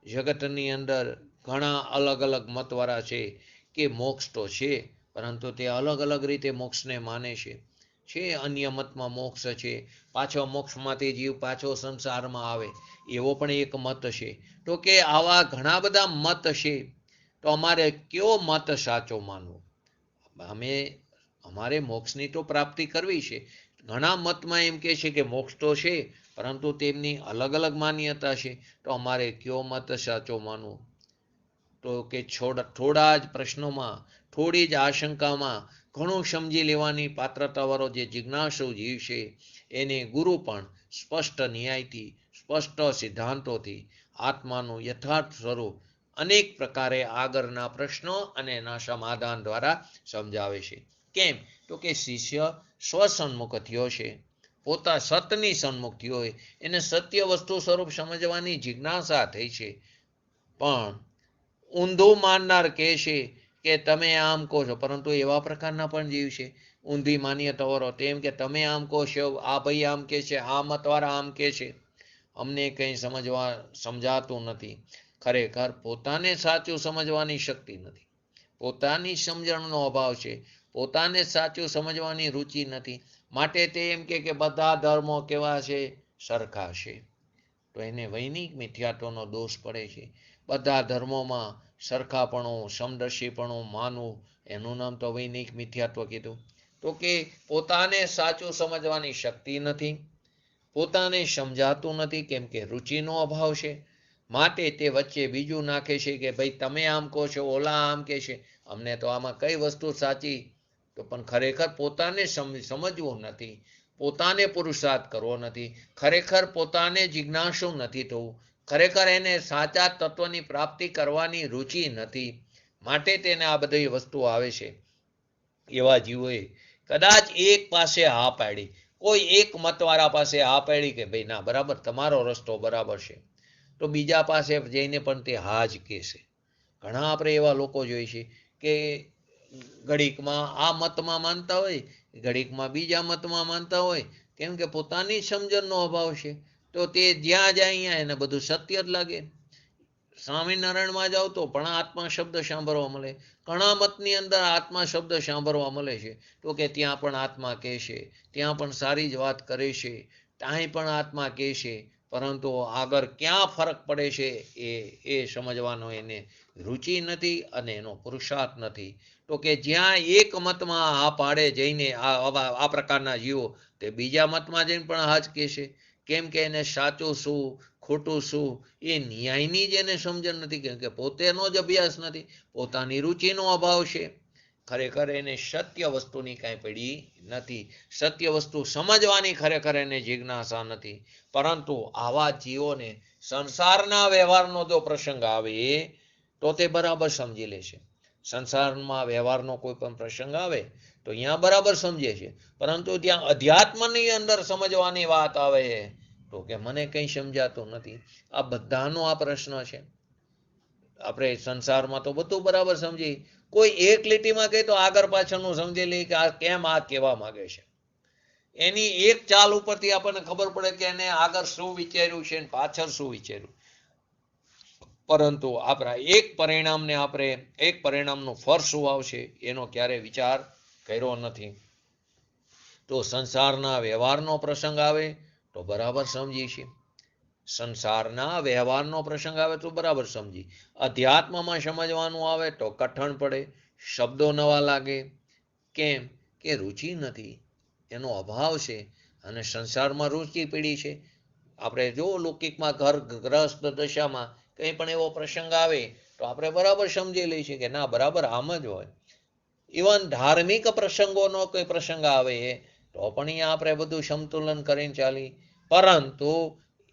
જગતની અંદર ઘણા અલગ અલગ મતવાળા છે કે મોક્ષ તો છે, પરંતુ તે અલગ અલગ રીતે મોક્ષને માને છે. અન્ય મતમાં મોક્ષ છે, પાછો મોક્ષમાંથી જીવ પાછો સંસારમાં આવે, એવો પણ એક મત છે. તો કે આવા ઘણા બધા મત છે, તો અમારે કયો મત સાચો માનવો? અમારે મોક્ષની તો પ્રાપ્તિ કરવી છે. ઘણા મતમાં એમ કહે છે કે મોક્ષ તો છે, પરંતુ તેમની અલગ અલગ માન્યતા છે, તો અમારે કયો મત સાચો માનવો? તો કે થોડા જ પ્રશ્નોમાં, થોડી જ આશંકામાં ઘણું સમજી લેવાની પાત્રતાવાળો જે જિજ્ઞાસુ જીવ છે એને ગુરુ પણ સ્પષ્ટ ન્યાયથી, સ્પષ્ટ સિદ્ધાંતોથી આત્માનું યથાર્થ સ્વરૂપ અનેક પ્રકારે આગળના પ્રશ્નો અને એના સમાધાન દ્વારા સમજાવે છે. કેમ? તો કે શિષ્ય સ્વસન્મુખ થયો છે, પોતા સતની સન્મુખ થયો હોય, એને સત્ય વસ્તુ સ્વરૂપ સમજવાની જિજ્ઞાસા થઈ છે. પણ ઊંધું માનનાર કહે છે કે તમે આમ કહો છો, પરંતુ એવા પ્રકારના પણ જીવ છે ઊંધી માન્યતાવાળો, તેમ કે તમે આમ કહો છો, આ ભાઈ આમ કહે છે, આ મતવાળા આમ કહે છે. અમને કંઈ સમજાતું નથી. ખરેખર પોતાને સાચું સમજવાની શક્તિ નથી, પોતાની સમજણનો અભાવ છે, પોતાને સાચું સમજવાની રુચિ નથી. માટે તે એમ કે બધા ધર્મો કેવા છે? સરખા છે. તો એને વૈનિક મિથ્યાત્વનો દોષ પડે છે. બધા ધર્મોમાં સરખાપણું, સમદર્શીપણું માનવું, એનું નામ તો વૈનિક મિથ્યાત્વ કીધું. તો કે પોતાને સાચું સમજવાની શક્તિ નથી, પોતાને સમજાતું નથી, કેમ કે રુચિનો અભાવ છે. માટે તે વચ્ચે બીજું નાખે છે કે ભાઈ તમે આમ કહો છો, ઓલા આમ કહે છે, અમને તો આમાં કઈ વસ્તુ સાચી? તો પણ ખરેખર પોતાને સમજવું નથી, પોતાને પુરુષાર્થ કરવો નથી, ખરેખર પોતાને જિજ્ઞાસુ નથી થવું, ખરેખર એને સાચા તત્વની પ્રાપ્તિ કરવાની રુચિ નથી. માટે તેને આ બધી વસ્તુઓ આવે છે. એવા જીવોએ કદાચ એક પાસે હા પાડી, કોઈ એક મતવાળા પાસે હા પાડી કે ભાઈ ના બરાબર, તમારો રસ્તો બરાબર છે, તો બીજા પાસે જઈને પણ તે હા જ કહેશે. ઘણા આપણે એવા લોકો જોઈએ છે કે ઘડીકમાં આ મતમાં માનતા હોય, ઘડીકમાં બીજા મતમાં માનતા હોય, કેમ કે પોતાની સમજણનો અભાવ છે. તો તે જ્યાં જાય અહીંયા એને બધું સત્ય જ લાગે. સ્વામિનારાયણમાં જાઓ તો પણ આત્મા શબ્દ સાંભળવા મળે, ઘણા મતની અંદર આત્મા શબ્દ સાંભળવા મળે છે. તો કે ત્યાં પણ આત્મા કહે છે, ત્યાં પણ સારી જ વાત કરે છે, ત્યાં પણ આત્મા કહે છે, પરંતુ આગળ ક્યાં ફરક પડે છે એ સમજવાનો એને રુચિ નથી અને એનો પુરુષાર્થ નથી. તો કે જ્યાં એક મતમાં આ પાડે જઈને આ પ્રકારના જીવો, તે બીજા મતમાં જઈને પણ હા જ કહેશે. કેમ કે એને સાચું શું, ખોટું શું એ ન્યાયની જ એને સમજણ નથી, કેમ કે પોતેનો જ અભ્યાસ નથી, પોતાની રુચિનો અભાવ છે. ખરેખર એને સત્ય વસ્તુની કાંઈ પડી નથી, સત્ય વસ્તુ સમજવાની ખરેખર એને જિજ્ઞાસા નથી. પરંતુ આવા જીવોને સંસારના વ્યવહારનો જો પ્રસંગ આવે તો તે બરાબર સમજી લે છે. સંસારમાં વ્યવહારનો કોઈ પણ પ્રસંગ આવે તો અહીંયા બરાબર સમજે છે, પરંતુ ત્યાં અધ્યાત્મની અંદર સમજવાની વાત આવે તો કે મને કંઈ સમજાતું નથી. આ બધાનો આ પ્રશ્ન છે. આપણે સંસારમાં તો બધું બરાબર સમજી, કોઈ એક લીટીમાં કહે તો આગળ પાછળનું સમજી લે કે આ કેમ આ કહેવા માંગે છે. એની એક ચાલ ઉપરથી આપણને ખબર પડે કે એને આગળ શું વિચાર્યું છે અને પાછળ શું વિચાર્યું. પરંતુ આપણા એક પરિણામનું ફળ શું આવશે એનો ક્યારે વિચાર કર્યો નથી. તો સંસારના વ્યવહારનો પ્રસંગ આવે તો બરાબર સમજી છે, સંસારના વ્યવહારનો પ્રસંગ આવે તો બરાબર સમજી. અધ્યાત્મમાં સમજવાનું આવે તો કઠણ પડે, શબ્દો નવા લાગે. કેમ કે રુચિ નથી, એનો અભાવ છે. અને સંસારમાં રુચિ પીડી છે. આપણે જો લૌકિકમાં ઘર ગ્રસ્ત દશામાં કંઈ પણ એવો પ્રસંગ આવે તો આપણે બરાબર સમજી લઈએ છીએ કે ના બરાબર આમ જ હોય. ઇવન ધાર્મિક પ્રસંગોનો કોઈ પ્રસંગ આવે તો પણ અહીંયા આપણે બધું સમતુલન કરીને ચાલી. પરંતુ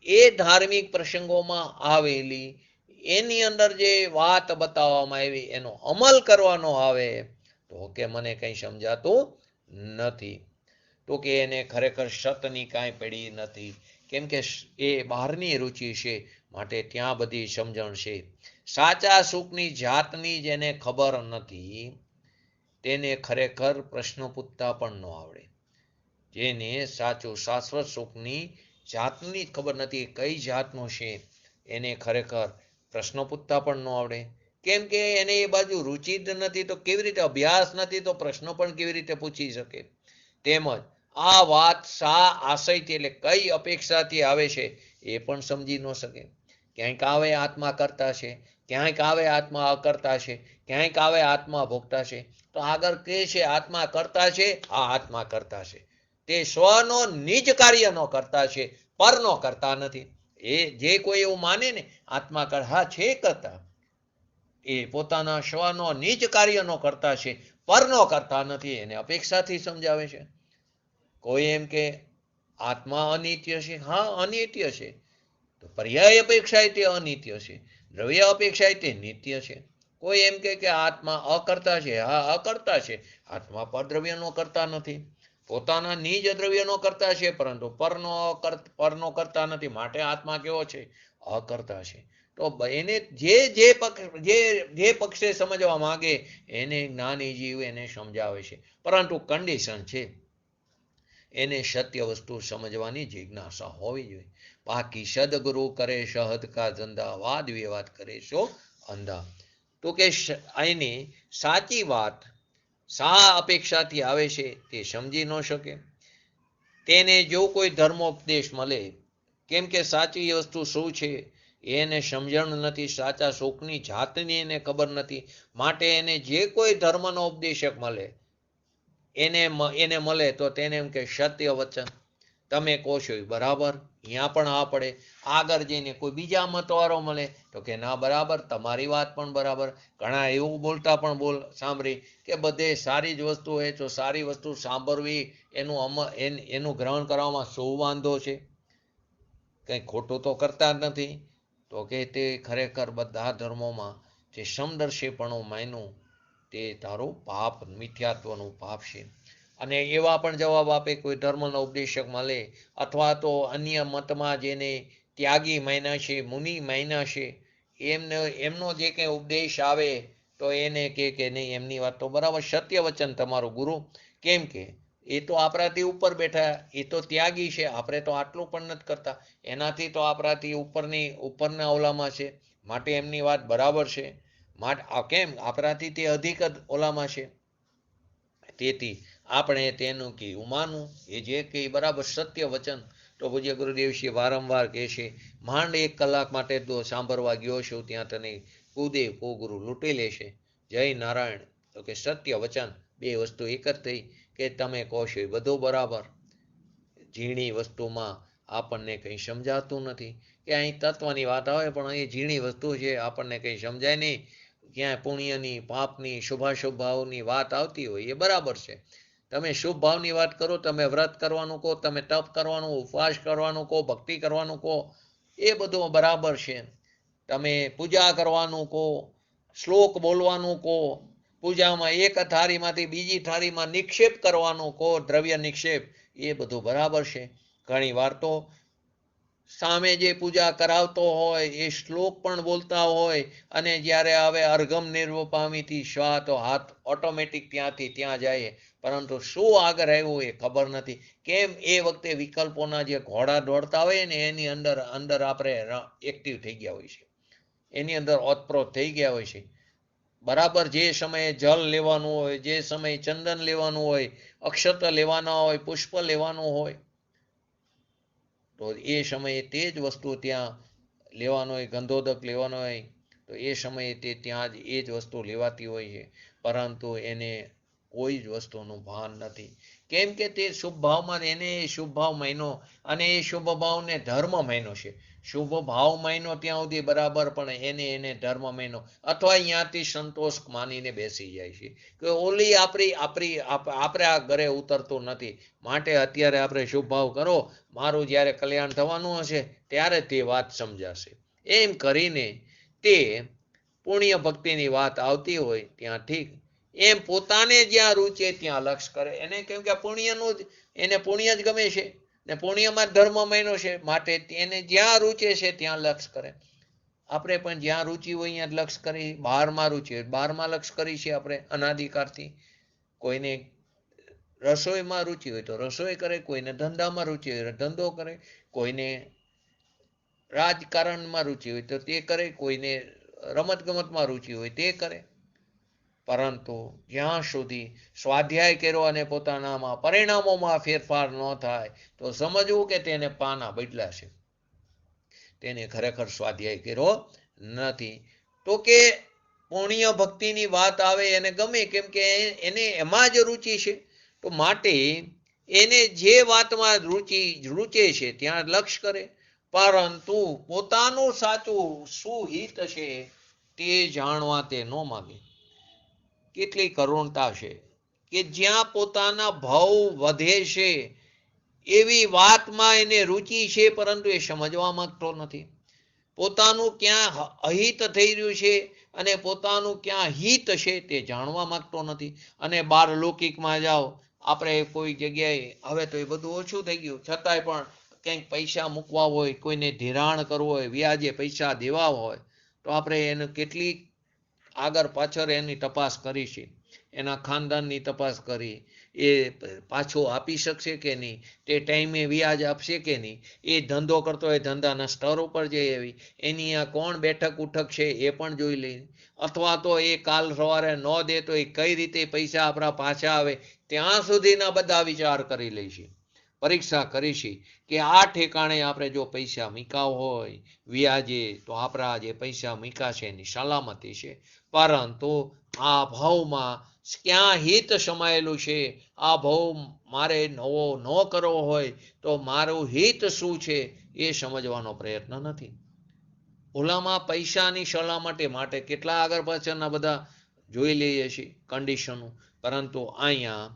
એ ધાર્મિક પ્રસંગોમાં આવેલી એની અંદર જે વાત બતાવવામાં આવી એનો અમલ કરવાનો આવે તો કે મને કંઈ સમજાતું નથી. તો કે એને ખરેખર સતની કાંઈ પડી નથી, કેમ કે એ બહારની રુચિ છે, માટે ત્યાં બધી સમજણ છે. સાચા સુખની જાતની જેને ખબર નથી તેને ખરેખર પ્રશ્ન પૂછતા પણ ન આવડે. જેને સાચું શાશ્વત સુખની જાતની ખબર નથી, કઈ જાતનું છે, એને ખરેખર પ્રશ્નો પૂછતા પણ ન આવડે. કેમ કે એને એ બાજુ રુચિ જ નથી, તો કેવી રીતે અભ્યાસ નથી તો પ્રશ્નો પણ કેવી રીતે પૂછી શકે. તેમજ આ વાત શા આશયથી એટલે કઈ અપેક્ષાથી આવે છે એ પણ સમજી ન શકે. ક્યાંક આવે આત્મા કરતા છે, ક્યાંક આવે આત્મા અકર્તા છે, ક્યાંક આવે આત્મા ભોગતા છે. તો આગળ કહે છે આત્મા કરતા છે, આ આત્મા કરતા છે, તે સ્વનો નિજ કાર્યનો કરતા છે, પરનો કરતા નથી. એ જે કોઈ એવું માને ને આત્મા હા છે કરતા, એ પોતાના સ્વનો નિજ કાર્યનો કરતા છે, પરનો કરતા નથી, એને અપેક્ષાથી સમજાવે છે. કોઈ એમ કે આત્મા અનિત્ય છે, હા અનિત્ય છે, તો પર્યાય અપેક્ષાએ તે અનિત્ય છે, દ્રવ્ય અપેક્ષાએ તે નિત્ય છે. કોઈ એમ કે આત્મા અકર્તા છે, હા અકર્તા છે, આત્મા પરદ્રવ્યનો કરતા નથી, પોતાના નિજ દ્રવ્યનો કરતા છે, પરંતુ પરનો કરતા નથી, માટે આત્મા કેવો છે? અકર્તા છે. તો એને જે પક્ષે સમજવા માંગે એને જ્ઞાની જીવ એને સમજાવે છે, પરંતુ કન્ડિશન છે એને સત્ય વસ્તુ સમજવાની જિજ્ઞાસા હોવી જોઈએ. બાકી સદગુરુ કરે શહદ કા ધંધા, વાદ વિવાદ કરે સો અંધા. તો કે એની સાચી વાત શા અપેક્ષાથી આવે છે તે સમજી ન શકે. તેને જો કોઈ ધર્મોપદેશ મળે, કેમ કે સાચી વસ્તુ શું છે એને સમજણ નથી, સાચા સુખની જાતની એને ખબર નથી, માટે એને જે કોઈ ધર્મનો ઉપદેશક મળે એને મળે તો તેને એમ કે સત્ય વચન તમે કહો છો એ બરાબર. અહીંયા પણ આ પડે. આગળ જઈને કોઈ બીજા મતવાળો મળે તો કે ના બરાબર, તમારી વાત પણ બરાબર. ઘણા એવું બોલતા પણ સાંભળી કે બધે સારી જ વસ્તુ હોય તો સારી વસ્તુ સાંભળવી એનું ગ્રહણ કરવામાં શું વાંધો છે, કંઈ ખોટું તો કરતા જ નથી. તો કે તે ખરેખર બધા ધર્મોમાં જે સમદર્શીપણું માન્યું તે તારું પાપ, મિથ્યાત્વનું પાપ છે. અને એવા પણ જવાબ આપે કોઈ ધર્મનો ઉપદેશક મળે અથવા તો અન્ય મતમાં જેને ત્યાગી માન્યા છે, મુનિ માન્યા છે, એમનો જે કંઈ ઉપદેશ આવે તો એને કે નહીં એમની વાત તો બરાબર, સત્ય વચન તમારું ગુરુ. કેમ કે એ તો આપણાથી ઉપર બેઠા, એ તો ત્યાગી છે, આપણે તો આટલું પણ નથી કરતા, એનાથી તો આપણાથી ઉપરના ઓલામાં છે, માટે એમની વાત બરાબર છે. માટે કેમ આપણાથી તે અધિક જ ઓલામાં છે, તેથી આપણે તેનું કહેવું માનવું, એ જે કંઈ બરાબર સત્ય વચન. તો પૂજ્ય ગુરુદેવશ્રી વારંવાર કહે છે, માંડ 1 કલાક માટે તો સાંભળવા ગયો છું ત્યાં તને કુદેવ ગુરુ લૂંટી લેશે. જય નારાયણ. તો કે સત્ય વચન બે વસ્તુ એક જ થઈ કે તમે કહો છો એ બધું બરાબર. ઝીણી વસ્તુમાં આપણને કંઈ સમજાતું નથી, કે અહીં તત્વની વાત આવે પણ અહીં ઝીણી વસ્તુ છે, આપણને કંઈ સમજાય નહીં. ક્યાંય પુણ્યની, પાપની, શુભાશુભ ભાવની વાત આવતી હોય એ બરાબર છે. તમે શુભ ભાવની વાત કરો, તમે વ્રત કરવાનું કહો, તમે તપ કરવાનું, ઉપવાસ કરવાનું કહો, ભક્તિ કરવાનું કહો, એ બધું બરાબર છે. તમે પૂજા કરવાનું કહો, શ્લોક બોલવાનું કહો, પૂજામાં એક થાળીમાંથી બીજી થાળીમાં નિક્ષેપ કરવાનું કહો, દ્રવ્ય નિક્ષેપ, એ બધું બરાબર છે. ઘણી વાર તો સામે જે પૂજા કરાવતો હોય એ શ્લોક પણ બોલતા હોય અને જ્યારે આવે અર્ઘમ નિર્વપામીથી સ્વા તો હાથ ઓટોમેટિક ત્યાંથી ત્યાં જાય, પરંતુ શું આગળ આવ્યું એ ખબર નથી. કેમ એ વખતે વિકલ્પોના જે ઘોડા દોડતા હોય ને એની અંદર આપણે એક્ટિવ થઈ ગયા હોય છે, એની અંદર ઓતપ્રોત થઈ ગયા હોય છે. બરાબર જે સમયે જલ લેવાનું હોય, જે સમયે ચંદન લેવાનું હોય, અક્ષત લેવાના હોય, પુષ્પ લેવાનું હોય, તો એ સમયે તે જ વસ્તુ ત્યાં લેવાનો હોય, ગંધોદક લેવાનો હોય તો એ સમયે તે ત્યાં જ એ જ વસ્તુ લેવાતી હોય છે, પરંતુ એને કોઈ જ વસ્તુનું ભાન નથી. કેમ કે તે શુભ ભાવમાં એને એ શુભ ભાવ માન્યો અને એ શુભ ભાવને ધર્મ માન્યો છે. શુભ ભાવ માન્યો ત્યાં સુધી બરાબર, પણ એને ધર્મ માન્યો અથવા અહીંયાથી સંતોષ માનીને બેસી જાય છે કે ઓલી આપણે આ ઘરે ઉતરતું નથી, માટે અત્યારે આપણે શુભ ભાવ કરો, મારું જ્યારે કલ્યાણ થવાનું હશે ત્યારે તે વાત સમજાશે. એમ કરીને તે પુણ્ય ભક્તિની વાત આવતી હોય ત્યાં ઠીક, એમ પોતાને જ્યાં રૂચે ત્યાં લક્ષ કરે. એને કેમ કે એને પુણ્ય જ ગમે છે ને પુણ્યમાં ધર્મ માન્યો છે, માટે એને જ્યાં રૂચે છે ત્યાં લક્ષ કરે. આપણે પણ જ્યાં રુચિ હોય અહીંયા લક્ષ કરી, બહારમાં રુચિ હોય બહારમાં લક્ષ કરી છે આપણે અનાદિકાળથી. કોઈને રસોઈમાં રુચિ હોય તો રસોઈ કરે, કોઈને ધંધામાં રુચિ હોય તો ધંધો કરે, કોઈને રાજકારણમાં રુચિ હોય તો તે કરે, કોઈને રમત ગમતમાં રુચિ હોય તે કરે. પરંતુ જ્યાં સુધી સ્વાધ્યાય કર્યો અને પોતાનામાં પરિણામોમાં ફેરફાર ન થાય તો સમજવું કે તેને પાના બદલાશે, તેને ખરેખર સ્વાધ્યાય કર્યો નથી. તો કે પુણ્ય ભક્તિની વાત આવે એને ગમે, કેમ કે એને એમાં જ રુચિ છે, તો માટે એને જે વાતમાં રૂચે છે ત્યાં લક્ષ કરે, પરંતુ પોતાનું સાચું શું હિત છે તે જાણવા તે ન માગે. કેટલી કરુણતા છે કે જ્યાં પોતાના ભાવ વધે છે એવી વાતમાં એને રુચિ છે, પરંતુ એ સમજવા માંગતો નથી. પોતાનું ક્યાં અહિત થઈ રહ્યું છે અને પોતાનું ક્યાં હિત છે તે જાણવા માંગતો નથી. અને બાર લૌકિકમાં જાઓ, આપણે કોઈ જગ્યાએ, હવે તો એ બધું ઓછું થઈ ગયું, છતાંય પણ કંઈક પૈસા મૂકવા હોય, કોઈને ધિરાણ કરવું હોય, વ્યાજે પૈસા દેવા હોય, તો આપણે એને કેટલી આગળ પાછળ એની તપાસ કરી છે, એના ખાનદાનની તપાસ કરી, એ પાછો આપી શકશે કે નહીં, તે ટાઈમે વ્યાજ આપશે કે નહીં, એ ધંધો કરતો હોય ધંધાના સ્તર ઉપર જઈ આવી, એની આ કોણ બેઠક ઉઠક છે એ પણ જોઈ લઈ, અથવા તો એ કાલ સવારે ન દે તો એ કઈ રીતે પૈસા આપણા પાછા આવે ત્યાં સુધીના બધા વિચાર કરી લઈશું, પરીક્ષા કરીશી કે આ ઠેકાણે આપણે જો પૈસા મૂકા હોય વ્યાજે તો આપણા જે પૈસા મૂકા છે એની સલામતી છે, પરંતુ આ ભાવમાં ક્યાં હિત સમાયેલું છે, આ ભાવ મારે નવો ન કરવો હોય તો મારું હિત શું છે એ સમજવાનો પ્રયત્ન નથી. ઓલામાં પૈસાની સલામતી માટે કેટલા આગળ પાછળના બધા જોઈ લઈએ છીએ કન્ડિશનો, પરંતુ અહીંયા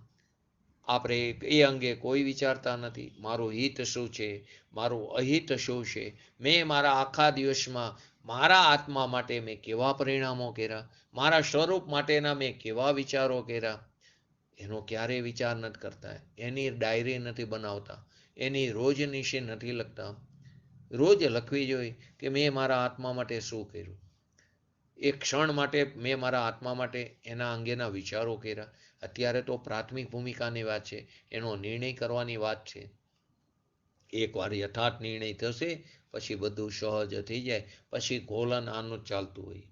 આપણે એ અંગે કોઈ વિચારતા નથી. મારું હિત શું છે, મારું અહિત શું છે, મેં મારા આખા દિવસમાં મારા આત્મા માટે મેં કેવા પરિણામો કર્યા, મારા સ્વરૂપ માટેના મેં કેવા વિચારો કર્યા, એનો ક્યારેય વિચાર નથી કરતા, એની ડાયરી નથી બનાવતા, એની રોજ નિશી નથી લખતા. રોજ લખવી જોઈએ કે મેં મારા આત્મા માટે શું કર્યું, એક ક્ષણ માટે મેં મારા આત્મા માટે એના અંગેના વિચારો કર્યા. અત્યારે તો પ્રાથમિક ભૂમિકાની વાત છે, એનો નિર્ણય કરવાની વાત છે. એકવાર યથાર્થ નિર્ણય થશે પછી બધું સહજ થઈ જાય, પછી ગોલન આનું ચાલતું હોય.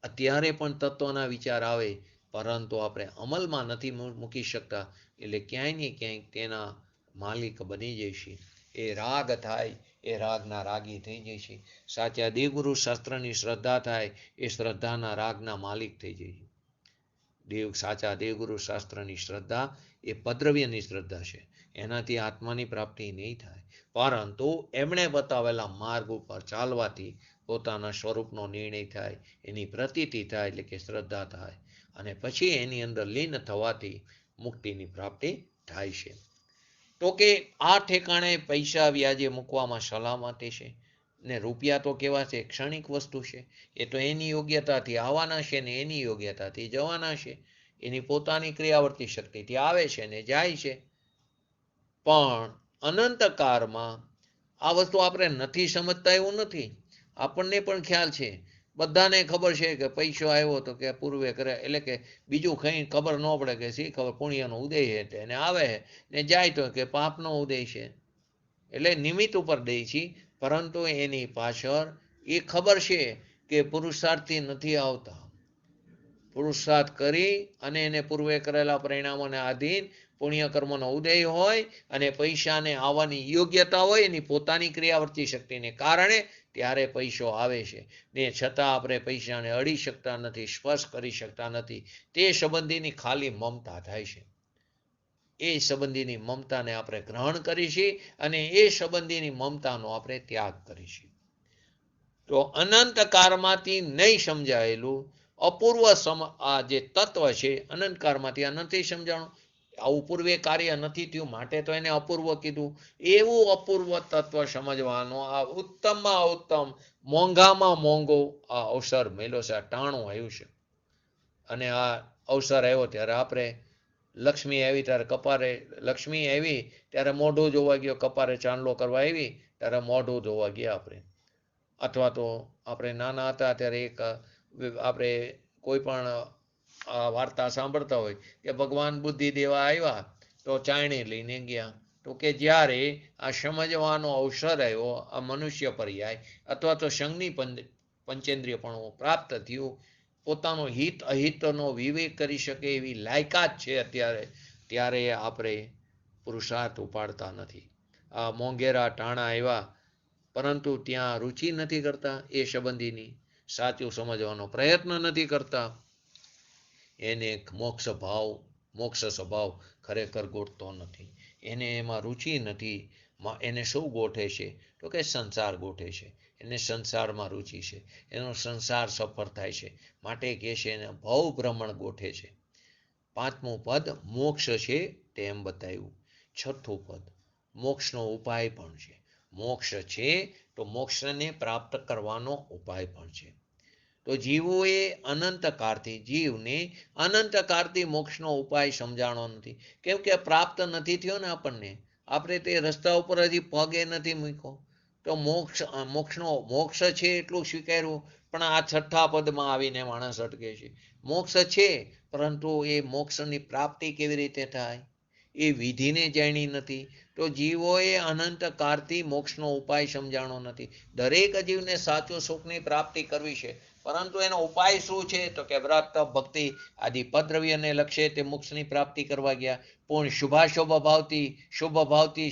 અત્યારે પણ તત્વના વિચાર આવે પરંતુ આપણે અમલમાં નથી મૂકી શકતા, એટલે ક્યાંય ને ક્યાંય તેના માલિક બની જઈશું. એ રાગ થાય એ રાગના રાગી થઈ જઈશે. સાચા દેવગુરુ શાસ્ત્રની શ્રદ્ધા થાય એ શ્રદ્ધાના રાગના માલિક થઈ જઈએ. સાચા દેવગુરુ શાસ્ત્રની શ્રદ્ધા એ પદ્રવ્યની શ્રદ્ધા છે, એનાથી આત્માની પ્રાપ્તિ નહીં થાય, પરંતુ એમણે બતાવેલા માર્ગ ઉપર ચાલવાથી પોતાના સ્વરૂપનો નિર્ણય થાય, એની પ્રતીતિ થાય એટલે કે શ્રદ્ધા થાય, અને પછી એની અંદર લીન થવાથી મુક્તિની પ્રાપ્તિ થાય છે. તો કે આ ઠેકાણે પૈસા વ્યાજે મૂકવામાં સલામતી છે, ને રૂપિયા તો કેવા છે, ક્ષણિક વસ્તુ છે, એ તો એની યોગ્યતાથી આવવાના છે ને એની યોગ્યતાથી જવાના છે, એની પોતાની ક્રિયાવર્તી શક્તિથી આવે છે ને જાય છે. પણ અનંતકાળમાં આ વસ્તુ આપણે નથી સમજતા એવું નથી, આપણને પણ ખ્યાલ છે, બધાને ખબર છે કે પૈસો આવ્યો તો કે પૂર્વે કરે, એટલે કે બીજું કંઈ ખબર ન પડે કે શી ખબર, પુણ્યનો ઉદય છે એને આવે ને જાય તો કે પાપનો ઉદય છે, એટલે નિમિત્ત ઉપર દે છે, પરંતુ એની પાછળ એ ખબર છે કે પુરુષાર્થથી નથી આવતા. પુરુષાર્થ કરી અને એને પૂર્વે કરેલા પરિણામોને આધીન પુણ્ય કર્મનો ઉદય હોય અને પૈસાને આવવાની યોગ્યતા હોય એની પોતાની ક્રિયાવર્તી શક્તિને કારણે ત્યારે પૈસો આવે છે, ને છતાં આપણે પૈસાને અડી શકતા નથી, સ્પર્શ કરી શકતા નથી. તે સંબંધીની ખાલી મમતા થાય છે. એ સંબંધીની મમતાને આપણે ગ્રહણ કરીશું અને એ સંબંધીની મમતાનો આપણે ત્યાગ કરીશું. તો અનંત કાળમાંથી નહીં સમજાયેલું અપૂર્વ આ જે તત્વ છે, અનંતકાળમાંથી આ નથી સમજાણું, આવું પૂર્વે કાર્ય નથી થયું માટે તો એને અપૂર્વ કીધું. એવું અપૂર્વ તત્વ સમજવાનો આ ઉત્તમમાં ઉત્તમ મોંઘામાં મોંઘો આ અવસર મેળ્યો છે, આ ટાણું આવ્યું છે. અને આ અવસર આવ્યો ત્યારે આપણે લક્ષ્મી આવી ત્યારે કપારે, લક્ષ્મી આવી ત્યારે મોઢું જોવા ગયો, કપારે ચાંદલો કરવા આવી ત્યારે મોઢું જોવા ગયા આપણે. અથવા તો આપણે નાના હતા ત્યારે એક આપણે કોઈ પણ વાર્તા સાંભળતા હોય કે ભગવાન બુદ્ધિ દેવા આવ્યા તો ચાયણી લઈને ગયા. તો કે જ્યારે આ સમજવાનો અવસર આવ્યો, આ મનુષ્ય પર્યાય અથવા તો સંઘની પંચેન્દ્રિયપણું પ્રાપ્ત થયું, પોતાનો હિત અહિતનો વિવેક કરી શકે એવી લાયકાત છે અત્યારે, ત્યારે આપણે પુરુષાર્થ ઉપાડતા નથી. આ મોંઘેરા ટાણા આવ્યા પરંતુ ત્યાં રુચિ નથી કરતા, એ સંબંધીની સાચું સમજવાનો પ્રયત્ન નથી કરતા, એને મોક્ષ સ્વભાવ ખરેખર ગોઠતો નથી, એને એમાં રુચિ નથી. એને શું ગોઠે છે તો કે સંસાર ગોઠે છે, એને સંસારમાં રુચિ છે, એનો સંસાર સફળ થાય છે માટે કે છે એને ભવ ભ્રમણ ગોઠે છે. પાંચમું પદ મોક્ષ છે તેમ બતાવ્યું. છઠ્ઠું પદ મોક્ષનો ઉપાય પણ છે. મોક્ષ છે તો મોક્ષને પ્રાપ્ત કરવાનો ઉપાય પણ છે. તો જીવોએ જીવને અનંતકાળથી મોક્ષનો ઉપાય સમજાણો નથી, કેમ કે પ્રાપ્ત નથી થયો ને આપણને. આપણે તે રસ્તા ઉપર હજી પગે નથી મૂક્યો. તો મોક્ષ છે એટલું સ્વીકાર્યું, પણ આ છઠ્ઠા પદમાં આવીને માણસ અટકે છે. મોક્ષ છે, પરંતુ એ મોક્ષની પ્રાપ્તિ કેવી રીતે થાય એ વિધિને જાણી નથી. તો જીવોએ અનંત કાળથી મોક્ષનો ઉપાય સમજાણો નથી. દરેક જીવને સાચું સુખની પ્રાપ્તિ કરવી છે, પરંતુ એનો ઉપાય શું છે? તો કે વ્રત, તપ, ભક્તિ આદિ પદ્રવ્યને લક્ષ્ય તે મોક્ષની પ્રાપ્તિ કરવા ગયા. પૂર્ણ શુભાશુભ ભાવથી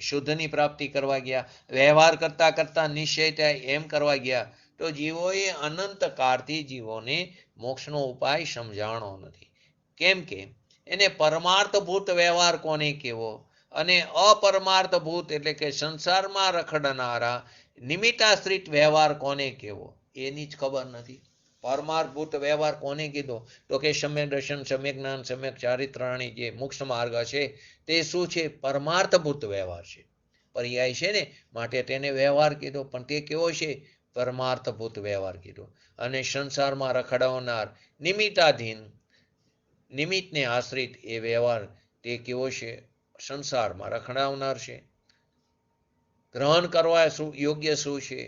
શુદ્ધની પ્રાપ્તિ કરવા ગયા. વ્યવહાર કરતા કરતા નિશ્ચય થાય એમ કરવા ગયા. તો જીવોએ અનંત કાળથી જીવોને મોક્ષનો ઉપાય સમજાણો નથી. કેમ કે એને પરમાર્થભૂત વ્યવહાર કોને કહેવો અને અપરમાર્થભૂત એટલે કે સંસારમાં રખડનારા નિમિત્તાશ્રિત વ્યવહાર કોને કહેવો એની જ ખબર નથી. પરમાર્થભૂત વ્યવહાર કોને કીધો? તો કે સમ્યક દર્શન, સમ્યક જ્ઞાન, સમ્યક ચારિત્રણી જે મોક્ષ માર્ગ છે તે શું છે? પરમાર્થભૂત વ્યવહાર છે. પર્યાય છે ને, માટે તેને વ્યવહાર કીધો, પણ તે કેવો છે? પરમાર્થભૂત વ્યવહાર કીધો. અને સંસારમાં રખડાવનાર નિમિત્તાધીન, નિમિત્તને આશ્રિત એ વ્યવહાર તે કેવો છે? સંસારમાં રખડાવનાર છે. ગ્રહણ કરવા યોગ્ય શું છે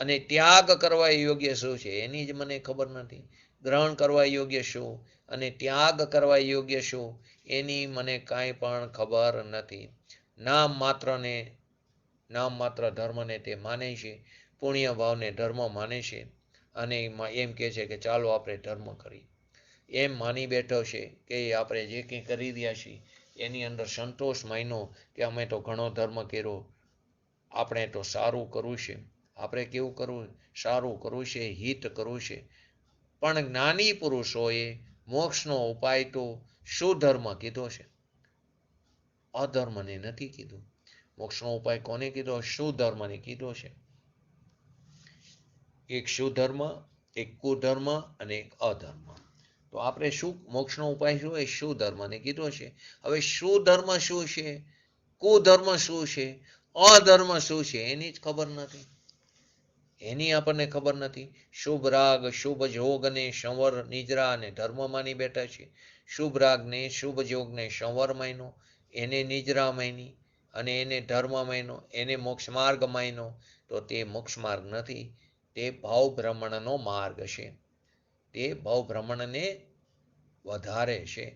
અને ત્યાગ કરવા યોગ્ય શું છે એની જ મને ખબર નથી. ગ્રહણ કરવા યોગ્ય શું અને ત્યાગ કરવા યોગ્ય શું એની મને કાંઈ પણ ખબર નથી. નામ માત્ર ધર્મને તે માને છે, પુણ્ય ભાવને ધર્મ માને છે, અને એમ કહે છે કે ચાલો આપણે ધર્મ કરીએ. એમ માની બેઠો છે કે આપણે જે કંઈ કરી રહ્યા છીએ એની અંદર સંતોષ માન્યો કે અમે તો ઘણો ધર્મ કર્યો, આપણે તો સારું કરવું છે. આપણે કેવું કરવું? સારું કરવું છે, હિત કરવું છે. પણ જ્ઞાની પુરુષોએ મોક્ષનો ઉપાય તો સુધર્મ કીધો છે, અધર્મને નથી કીધું. મોક્ષનો ઉપાય કોને કીધો? સુધર્મને કીધો છે. એક સુધર્મ, એક કુધર્મ અને એક અધર્મ. તો આપણે શું મોક્ષનો ઉપાય શું? એ સુધર્મને કીધો છે. હવે સુધર્મ શું છે, કુધર્મ શું છે, અધર્મ શું છે એની જ ખબર નથી. એની આપણને ખબર નથી. શુભ રાગ, શુભ જોગને સંવર, નિદ્રા અને ધર્મ માની બેઠા છે. શુભ રાગને, શુભ જોગને સંવર માન્યો, એને નિદ્રા માની અને એને ધર્મ માન્યો, એને મોક્ષ માર્ગ માન્યો. તો તે મોક્ષ માર્ગ નથી, તે ભાવ ભ્રમણનો માર્ગ છે. તે ભાવ ભ્રમણને વધારે છે.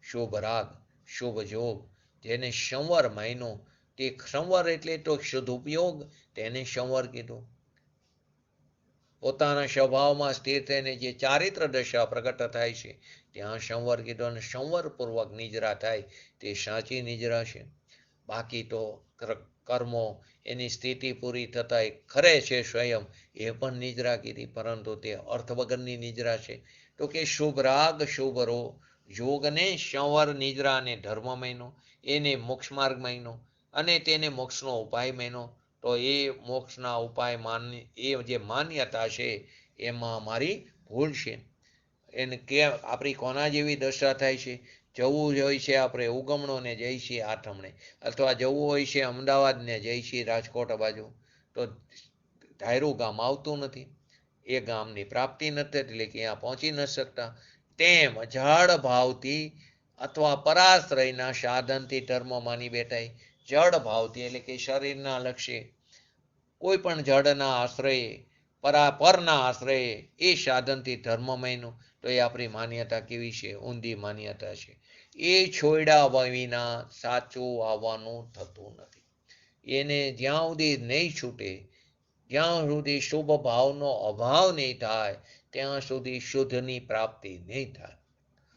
શુભ રાગ, શુભ જોગ જેને સંવર માન્યો, તે સંવર એટલે તો સદુપયોગ, તેને સંવર કીધું. પોતાના સ્વભાવમાં સ્થિર થઈને જે ચારિત્ર દશા પ્રગટ થાય છે ત્યાં સંવર કીધો. અને સંવરપૂર્વક નિજરા થાય તે સાચી નિજરા છે. બાકી તો કર્મો એની સ્થિતિ પૂરી થતા ખરે છે સ્વયં, એ પણ નિજરા કીધી, પરંતુ તે અર્થ વગરની નિજરા છે. તો કે શુભ રાગ, શુભ જોગને સંવર, નિજરા અને ધર્મ માન્યો, એને મોક્ષ માર્ગ માન્યો અને તેને મોક્ષનો ઉપાય માન્યો. તો એ મોક્ષના ઉપાય એ જે માન્યતા છે એમાં મારી ભૂલ છે. એને કે આપણી કોના જેવી દશા થાય છે? જવું હોય છે આપણે ઉગમણોને જઈ છીએ આઠમણે, અથવા જવું હોય છે અમદાવાદને જઈ છીએ રાજકોટ બાજુ, તો ધાર્યું ગામ આવતું નથી, એ ગામની પ્રાપ્તિ નથી, એટલે કે ત્યાં પહોંચી ન શકતા. તેમ જડ ભાવથી અથવા પરાશ્રયના સાધનથી ધર્મ માની બેઠાય. જડ ભાવથી એટલે કે શરીરના લક્ષ્ય, કોઈ પણ જડના આશ્રયે, પરના આશ્રયે એ સાધનથી ધર્મ માન્યું. તો એ આપણી માન્યતા કેવી છે? ઊંધી માન્યતા છે. એ છોડ્યા વિના સાચું આવવાનું થતું નથી. એને જ્યાં સુધી નહીં છૂટે, જ્યાં સુધી શુભ ભાવનો અભાવ નહીં થાય ત્યાં સુધી શુદ્ધની પ્રાપ્તિ નહીં થાય.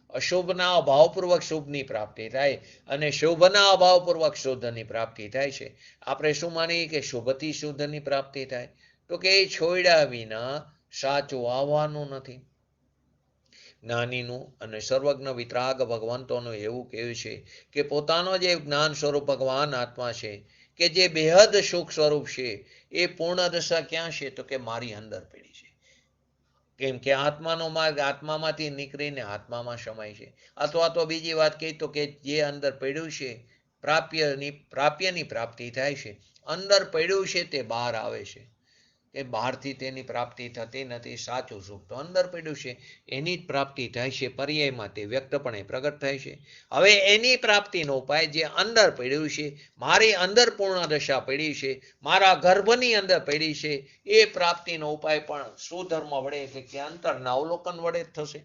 અશુભના અભાવપૂર્વક શુભની પ્રાપ્તિ થાય અને શુભના અભાવપૂર્વક શુદ્ધની પ્રાપ્તિ થાય છે. આપણે શું માનીએ કે શુભથી શુદ્ધની પ્રાપ્તિ થાય? તો કે એ છોડ્યા વિના સાચું આવવાનું નથી. જ્ઞાનીનું અને સર્વજ્ઞ વિતરાગ ભગવંતોનું એવું કહેવું છે કે પોતાનો જે જ્ઞાન સ્વરૂપ ભગવાન આત્મા છે, કે જે બેહદ સુખ સ્વરૂપ છે, એ પૂર્ણ દશા ક્યાં છે? તો કે મારી અંદર પડી છે. કેમ કે આત્માનો માર્ગ આત્મામાંથી નીકળીને આત્મામાં સમાય છે. અથવા તો બીજી વાત કહી તો કે જે અંદર પડ્યું છે, પ્રાપ્યની પ્રાપ્તિ થાય છે. અંદર પડ્યું છે તે બહાર આવે છે. કે બહારથી તેની પ્રાપ્તિ થતી નથી. સાચું સુખ તો અંદર પડ્યું છે, એની જ પ્રાપ્તિ થાય છે, પર્યાયમાં તે વ્યક્તપણે પ્રગટ થાય છે. હવે એની પ્રાપ્તિનો ઉપાય જે અંદર પડ્યું છે, મારી અંદર પૂર્ણ દશા પડી છે, મારા ગર્ભની અંદર પડી છે, એ પ્રાપ્તિનો ઉપાય પણ સુધર્મ વડે એટલે કે અંતરના અવલોકન વડે જ થશે.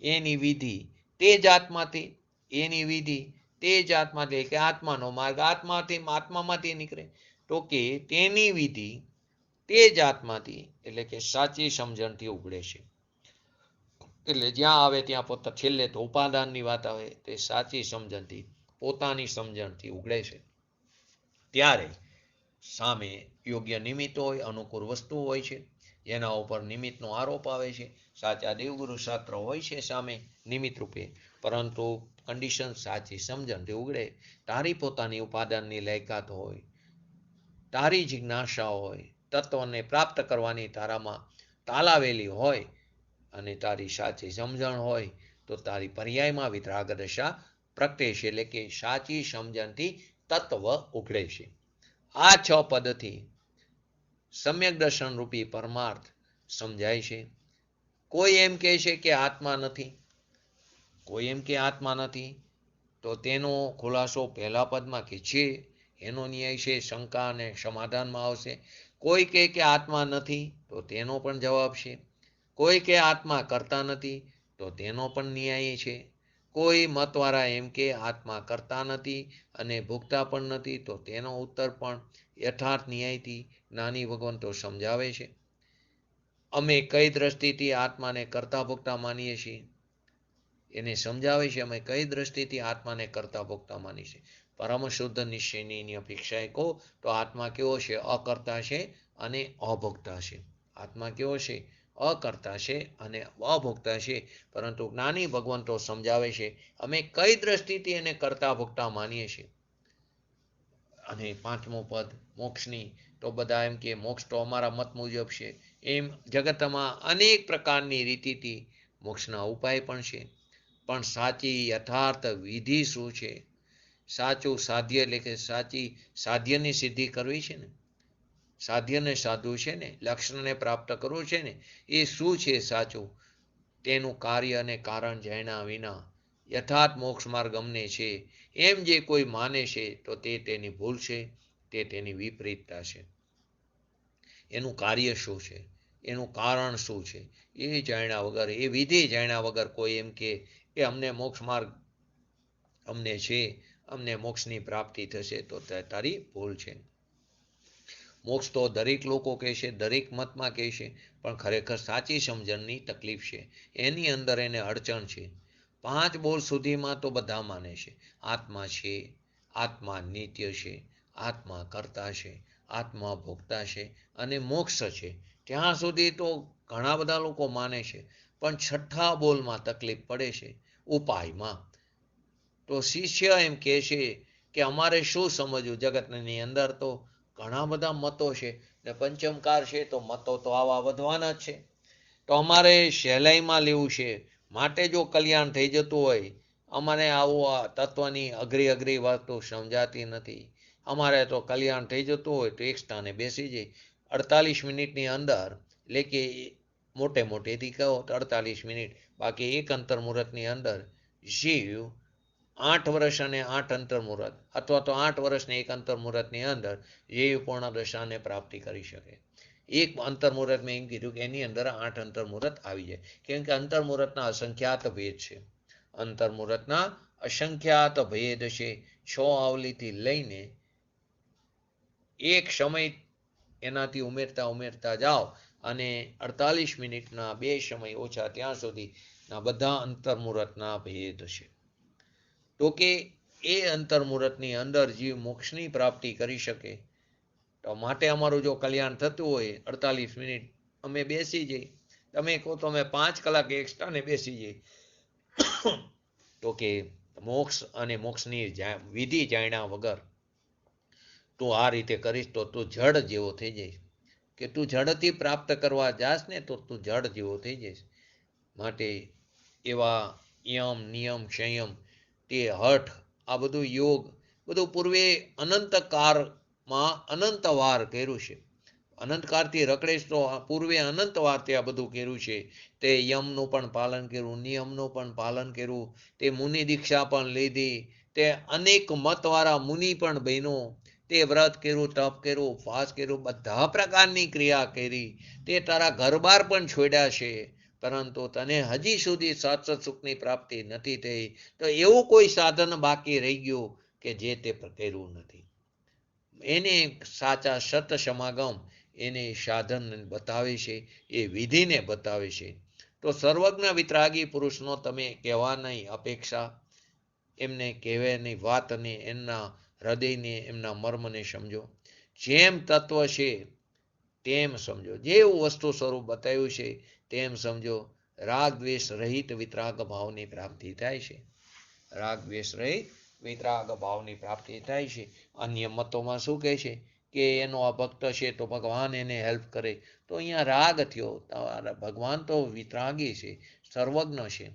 એની વિધિ તે જ આત્માથી, એની વિધિ તે જ આત્માથી કે આત્માનો માર્ગ આત્મામાંથી નીકળે. તો કે તેની વિધિ તે જ આત્માથી એટલે કે સાચી સમજણથી ઉગડે છે. એટલે જ્યાં આવે ત્યાં પોતા છેલ્લે તો ઉપાદાનની વાત આવે, તે સાચી સમજણથી પોતાની સમજણથી ઉગડે છે. ત્યારે સામે યોગ્ય નિમિત્ત હોય, અનુકૂળ વસ્તુ હોય છે, જેના ઉપર નિમિત્તનો આરોપ આવે છે. સાચા દેવગુરુ શાસ્ત્ર હોય છે સામે નિમિત્ત રૂપે, પરંતુ કન્ડિશન સાચી સમજણથી ઉગડે. તારી પોતાની ઉપાદાનની લાયકાત હોય, તારી જિજ્ઞાસા હોય, તત્વને પ્રાપ્ત કરવાની તારામાં તાલાવેલી હોય અને તારી સાચી સમજણ હોય, તો તારી પર્યાયમાં વિતરાગ દશા પ્રગટે છે. એટલે કે સાચી સમજણથી તત્વ ઉઘડે છે. આ 6 પદથી સમ્યક દર્શન રૂપી પરમાર્થ સમજાય છે. કોઈ એમ કહે છે કે આત્મા નથી, કોઈ એમ કે આત્મા નથી, તો તેનો ખુલાસો પહેલા પદમાં કે છે એનો ન્યાય છે, શંકા અને સમાધાનમાં આવશે. કોઈ કહે કે આત્મા નથી, તો તેનો પણ જવાબ છે. કોઈ કે આત્મા કરતા નથી, તો તેનો પણ ન્યાય છે. કોઈ મતવાળા એમ કે આત્મા કરતા નથી અને ભોગતા પણ નથી, તો તેનો ઉત્તર પણ યથાર્થ ન્યાયથી જ્ઞાની ભગવંતો સમજાવે છે. અમે કઈ દ્રષ્ટિથી આત્માને કરતા ભોગતા માનીએ છીએ એને સમજાવે છે. અમે કઈ દ્રષ્ટિથી આત્માને કરતા ભોગતા માનીએ છીએ. પરમ શુદ્ધ નિશ્ચયની અપેક્ષાએ કહો તો આત્મા કેવો છે? અકર્તા છે અને અભોગતા છે. આત્મા કેવો છે? અકર્તા છે અને અભોગતા છે. પરંતુ જ્ઞાની ભગવંતો સમજાવે છે અમે કઈ દ્રષ્ટિથી એને કરતા ભોગતા માનીએ છીએ. અને 5મું પદ મોક્ષની, તો બધા એમ કે મોક્ષ તો અમારા મત મુજબ છે. એમ જગતમાં અનેક પ્રકારની રીતિથી મોક્ષના ઉપાય પણ છે, પણ સાચી યથાર્થ વિધિ શું છે? સાચું સાધ્ય એટલે કે સાચી સાધ્યની સિદ્ધિ કરવી છે ને, સાધ્યને સાધવું છે ને, લક્ષ્યને પ્રાપ્ત કરવું છે ને, એ શું છે સાચું? તેનું કાર્ય અને કારણ જાણ્યા વિના યથાર્થ મોક્ષ માર્ગ અમને છે એમ જે કોઈ માને છે, તો તે તેની ભૂલ છે, તે તેની વિપરીતતા છે. એનું કાર્ય શું છે, એનું કારણ શું છે, એ જાણ્યા વગર, એ વિધિ જાણ્યા વગર કોઈ એમ કે અમને મોક્ષ માર્ગ અમને છે, અમને મોક્ષની પ્રાપ્તિ થશે, તો તારી ભૂલ છે. મોક્ષ તો દરેક લોકો કહેશે, દરેક મતમાં કહેશે, પણ ખરેખર સાચી સમજણની તકલીફ છે. એની અંદર એને અડચણ છે. 5 બોલ સુધીમાં તો બધા માને છે આત્મા છે, આત્મા નિત્ય છે, આત્મા કરતા છે, આત્મા ભોગતા છે અને મોક્ષ છે. ત્યાં સુધી તો ઘણા બધા લોકો માને છે, પણ 6થા બોલમાં તકલીફ પડે છે, ઉપાયમાં. તો શિષ્ય એમ કહે છે કે અમારે શું સમજવું? જગતની અંદર તો ઘણા બધા મતો છે ને પંચમકાર છે, તો મતો તો આવા વધવાના જ છે. તો અમારે સહેલાઈમાં લેવું છે, માટે જો કલ્યાણ થઈ જતું હોય, અમારે આવું આ તત્વની અઘરી વાતો સમજાતી નથી. અમારે તો કલ્યાણ થઈ જતું હોય તો એક સ્થાને બેસી જઈ 48 મિનિટની અંદર, એટલે કે મોટે મોટેથી કહો તો 48 મિનિટ, બાકી એક અંતર્મુહૂર્તની અંદર જીવ 8 વર્ષ અને 8 અંતર્મુહૂર્ત, અથવા તો 8 વર્ષને એક અંતર્મુહૂર્તની અંદર જીવ પૂર્ણ દશાને પ્રાપ્તિ કરી શકે. એક અંતર્મુહૂર્ત મેં એમ કીધું કે એની અંદર 8 અંતર્મુહૂર્ત આવી જાય, કેમ કે અંતર્મુહૂર્તના અસંખ્યાત ભેદ છે. અંતર્મુહૂર્તના અસંખ્યાત ભેદ છે. 6 આવલીથી લઈને એક સમય એનાથી ઉમેરતા જાઓ અને 48 મિનિટના 2 સમય ઓછા ત્યાં સુધીના બધા અંતર્મુહૂર્તના ભેદ છે. તો કે એ અંતર્મુહૂર્તની અંદર જીવ મોક્ષની પ્રાપ્તિ કરી શકે. તો માટે અમારું જો કલ્યાણ થતું હોય 48 મિનિટ અમે બેસી જઈ, તમે કહો તો અમે 5 કલાક એક્સ્ટ્રાને બેસી જઈ, તો કે મોક્ષ અને મોક્ષની વિધિ જાણ્યા વગર તું આ રીતે કરીશ તો તું જડ જેવો થઈ જઈશ. કે તું જડથી પ્રાપ્ત કરવા જાસ ને તો તું જડ જેવો થઈ જઈશ. માટે એવા યમ નિયમ સંયમ તે હઠ આ બધું યોગ બધું પૂર્વે અનંત કાળમાં અનંત વાર કર્યું છે. અનંતકાળથી રખડે તો પૂર્વે અનંત વાર તે આ બધું કર્યું છે. તે યમનું પણ પાલન કર્યું, નિયમનું પણ પાલન કર્યું, તે મુનિ દીક્ષા પણ લીધી, તે અનેક મતવાળા મુનિ પણ બન્યો, તે વ્રત કર્યું, તપ કર્યું, ઉપવાસ કર્યું, બધા પ્રકારની ક્રિયા કરી, તે તારા ઘરબાર પણ છોડ્યા છે, પરંતુ તને હજી સુધી શાશ્વત સુખની પ્રાપ્તિ નથી થઈ. તો એવું કોઈ સાધન બાકી રહી ગયું કે જે તે કર્યું નથી. એને સાચા સત સમાગમ એને સાધન બતાવે છે, એ વિધિને બતાવે છે. તો સર્વજ્ઞ વિતરાગી પુરુષનો તમે કહેવાની અપેક્ષા, એમને કહેવાની વાતને, એમના હૃદયને, એમના મર્મને સમજો. જેમ તત્વ છે તેમ સમજો, જેવું વસ્તુ સ્વરૂપ બતાવ્યું છે તેમ સમજો. રાગ દ્વેષ રહિત વિતરાગ ભાવની પ્રાપ્તિ થાય છે. રાગ દ્વેષ રહિત વિતરાગ ભાવની પ્રાપ્તિ થાય છે. અન્ય મતોમાં શું કહે છે કે એનો આ ભક્ત છે તો ભગવાન એને હેલ્પ કરે. તો અહીંયા રાગ થયો. ભગવાન તો વિતરાગી છે, સર્વજ્ઞ છે.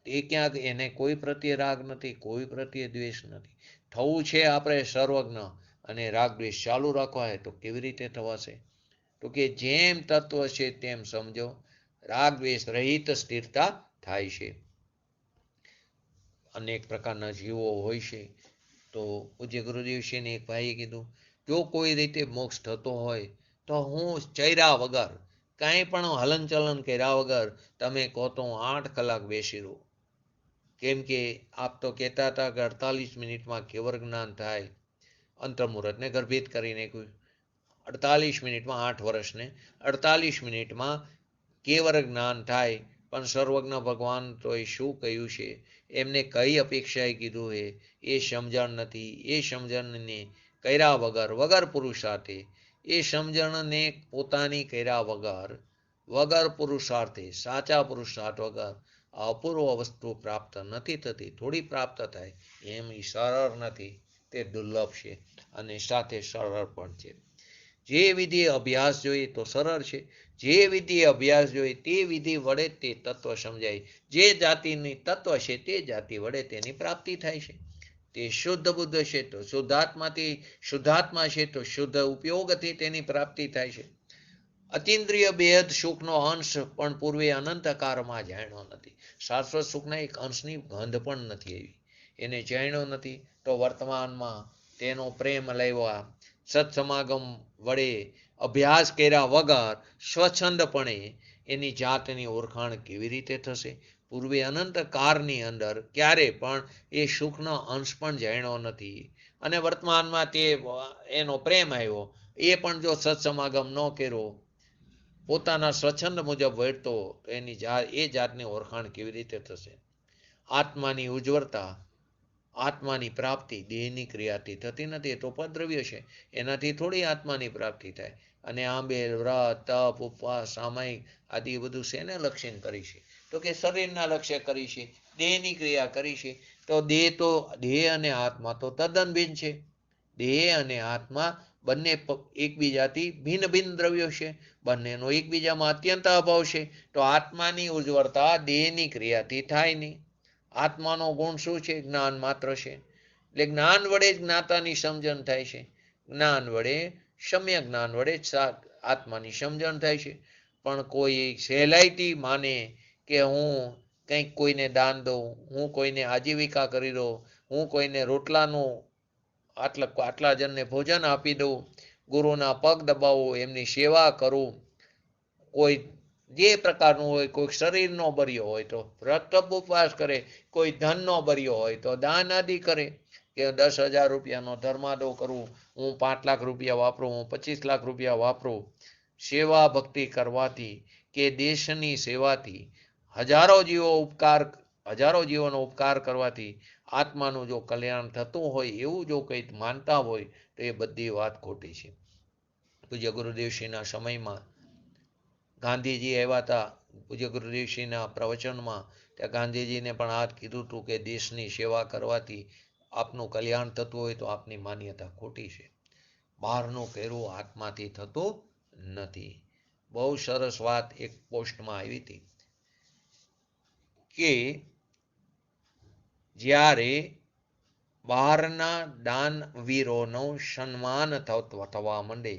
એ ક્યાંક એને કોઈ પ્રત્યે રાગ નથી, કોઈ પ્રત્યે દ્વેષ નથી. થવું છે આપણે સર્વજ્ઞ, અને રાગ દ્વેષ ચાલુ રાખવા હોય તો કેવી રીતે થવાશે? તો કે જેમ તત્વ છે તેમ સમજો. રાગ દ્વેષ રહિત સ્થિરતા થાય છે. અનેક પ્રકારના જીવો હોય છે. તો પૂજ્ય ગુરુદેવશ્રીને એક ભાઈએ કીધું, જો કોઈ રીતે મોક્ષ થતો હોય તો હું ચર્યા વગર, કાંઈ પણ હલનચલન કર્યા વગર તમે કહો તો હું 8 કલાક બેસી રહું. કેમ કે આપ તો કહેતા હતા કે 48 મિનિટમાં કેવર જ્ઞાન થાય. અંતર્મુહૂર્તને ગર્ભિત કરીને 48 મિનિટમાં 8 વર્ષને 48 મિનિટમાં કેવર જ્ઞાન થાય. પણ સર્વજ્ઞ ભગવાન તો એ શું કહ્યું છે, એમને કઈ અપેક્ષાએ કીધું છે એ સમજણ નથી. એ સમજણને કર્યા વગર પુરુષાર્થે, એ સમજણને પોતાની કર્યા વગર પુરુષાર્થે, સાચા પુરુષાર્થ વગર અપૂર્વ વસ્તુ પ્રાપ્ત નથી થતી. થોડી પ્રાપ્ત થાય એમ એ સરળ નથી, તે દુર્લભ છે, અને સાથે સરળ પણ છે. જે વિધિ અભ્યાસ જોઈએ તો સરળ છે, જે વિધિ અભ્યાસ જોઈએ તે વિધિ વડે તે તત્વ સમજાય. જે જાતિની તત્વ છે તે જાતિ વડે તેની પ્રાપ્તિ થાય છે. તે શુદ્ધ બુદ્ધ છે તો શુદ્ધાત્મા છે તો શુદ્ધ ઉપયોગથી તેની પ્રાપ્તિ થાય છે. અતિન્દ્રિય બેહદ સુખનો અંશ પણ પૂર્વે અનંતકાળમાં જાણ્યો નથી. શાશ્વત સુખના એક અંશની ગંધ પણ નથી આવી, એને જાણ્યો નથી. તો વર્તમાનમાં તેનો પ્રેમ લેવા, સત્સમાગમ વડે અભ્યાસ કર્યા વગર સ્વચ્છંદપણે એની જાતની ઓળખાણ કેવી રીતે થશે? પૂર્વે અનંત કાળની અંદર ક્યારે પણ એ સુખનો અંશ પણ જાણ્યો નથી, અને વર્તમાનમાં તે એનો પ્રેમ આવ્યો, એ પણ જો સત્સમાગમ ન કર્યો, પોતાના સ્વચ્છંદ મુજબ વર્તો, તો એની એ જાતની ઓળખાણ કેવી રીતે થશે? આત્માની ઉજ્જવળતા, આત્માની પ્રાપ્તિ દેહની ક્રિયાથી થતી નથી. એ તો ઉપદ્રવ્ય છે, એનાથી થોડી આત્માની પ્રાપ્તિ થાય. અને આંબે વ્રત, તપ, ઉપવાસ, સામાયિક આદિ બધું શેને લક્ષીને કરી છે? તો કે શરીરના લક્ષ્ય કરી છે, દેહની ક્રિયા કરી છે. તો દેહ અને આત્મા તો તદ્દન ભિન્ન છે. દેહ અને આત્મા બંને એકબીજાથી ભિન્ન ભિન્ન દ્રવ્યો છે, બંનેનો એકબીજામાં અત્યંત અભાવ છે. તો આત્માની ઉજ્જવળતા દેહની ક્રિયાથી થાય નહીં. આત્માનો ગુણ શું છે? જ્ઞાન માત્ર છે. એટલે જ્ઞાન વડે જ જ્ઞાતાની સમજણ થાય છે. જ્ઞાન વડે, સમ્યક જ્ઞાન વડે આત્માની સમજણ થાય છે. પણ કોઈ સહેલાઈથી માને કે હું કંઈક કોઈને દાન દઉં, હું કોઈને આજીવિકા કરી દઉં, હું કોઈને રોટલાનું આટલા જણને ભોજન આપી દઉં, ગુરુના પગ દબાવું, એમની સેવા કરું, કોઈ જે પ્રકારનું હોય, કોઈ શરીરનો બર્યો હોય તો વ્રત ઉપવાસ કરે, કોઈ ધનનો બર્યો હોય તો દાન આદિ કરે, કે 10,000 રૂપિયાનો ધર્માદો કરું, હું 5 લાખ રૂપિયા વાપરું, હું 25 લાખ રૂપિયા વાપરું. સેવા ભક્તિ કરવાથી કે દેશની સેવાથી હજારો જીવોનો ઉપકાર કરવાથી આત્માનું જો કલ્યાણ થતું હોય, એવું જો કંઈક માનતા હોય તો એ બધી વાત ખોટી છે. પૂજ્ય ગુરુદેવશ્રીના સમયમાં ગાંધીજી આવ્યા હતા. પૂજ્ય ગુરુદેવશ્રીના પ્રવચનમાં ત્યાં ગાંધીજીને પણ આ કીધું હતું કે દેશની સેવા કરવાથી આપનું કલ્યાણ થતું હોય તો આપની માન્યતા ખોટી છે. બહારનું કર્યું આત્માથી થતું નથી. બહુ સરસ વાત એક પોસ્ટમાં આવી હતી કે જ્યારે બહારના દાનવીરોનું સન્માન થવા માંડે,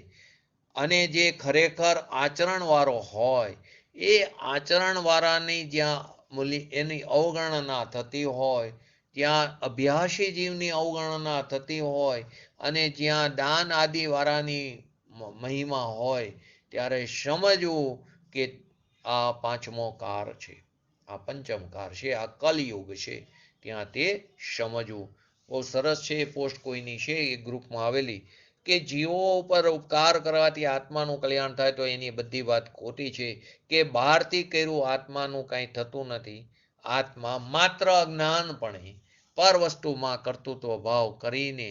અને જે ખરેખર આચરણવાળો હોય એ આચરણવાળાની જ્યાં એની અવગણના થતી હોય, જ્યાં અભ્યાસી જીવની અવગણના થતી હોય અને જ્યાં દાન આદિવાળાની મહિમા હોય, ત્યારે સમજવું કે આ પાંચમો કાર છે, આ પંચમ કાર છે, આ કલયુગ છે. ત્યાં તે સમજવું. બહુ સરસ છે પોસ્ટ કોઈની છે એ ગ્રુપમાં આવેલી કે જીવો ઉપર ઉપકાર કરવાથી આત્માનું કલ્યાણ થાય, તો એની બધી વાત ખોટી છે કે બહારથી કર્યું આત્માનું કાંઈ થતું નથી. આત્મા માત્ર અજ્ઞાનપણે પર વસ્તુમાં કર્તૃત્વ ભાવ કરીને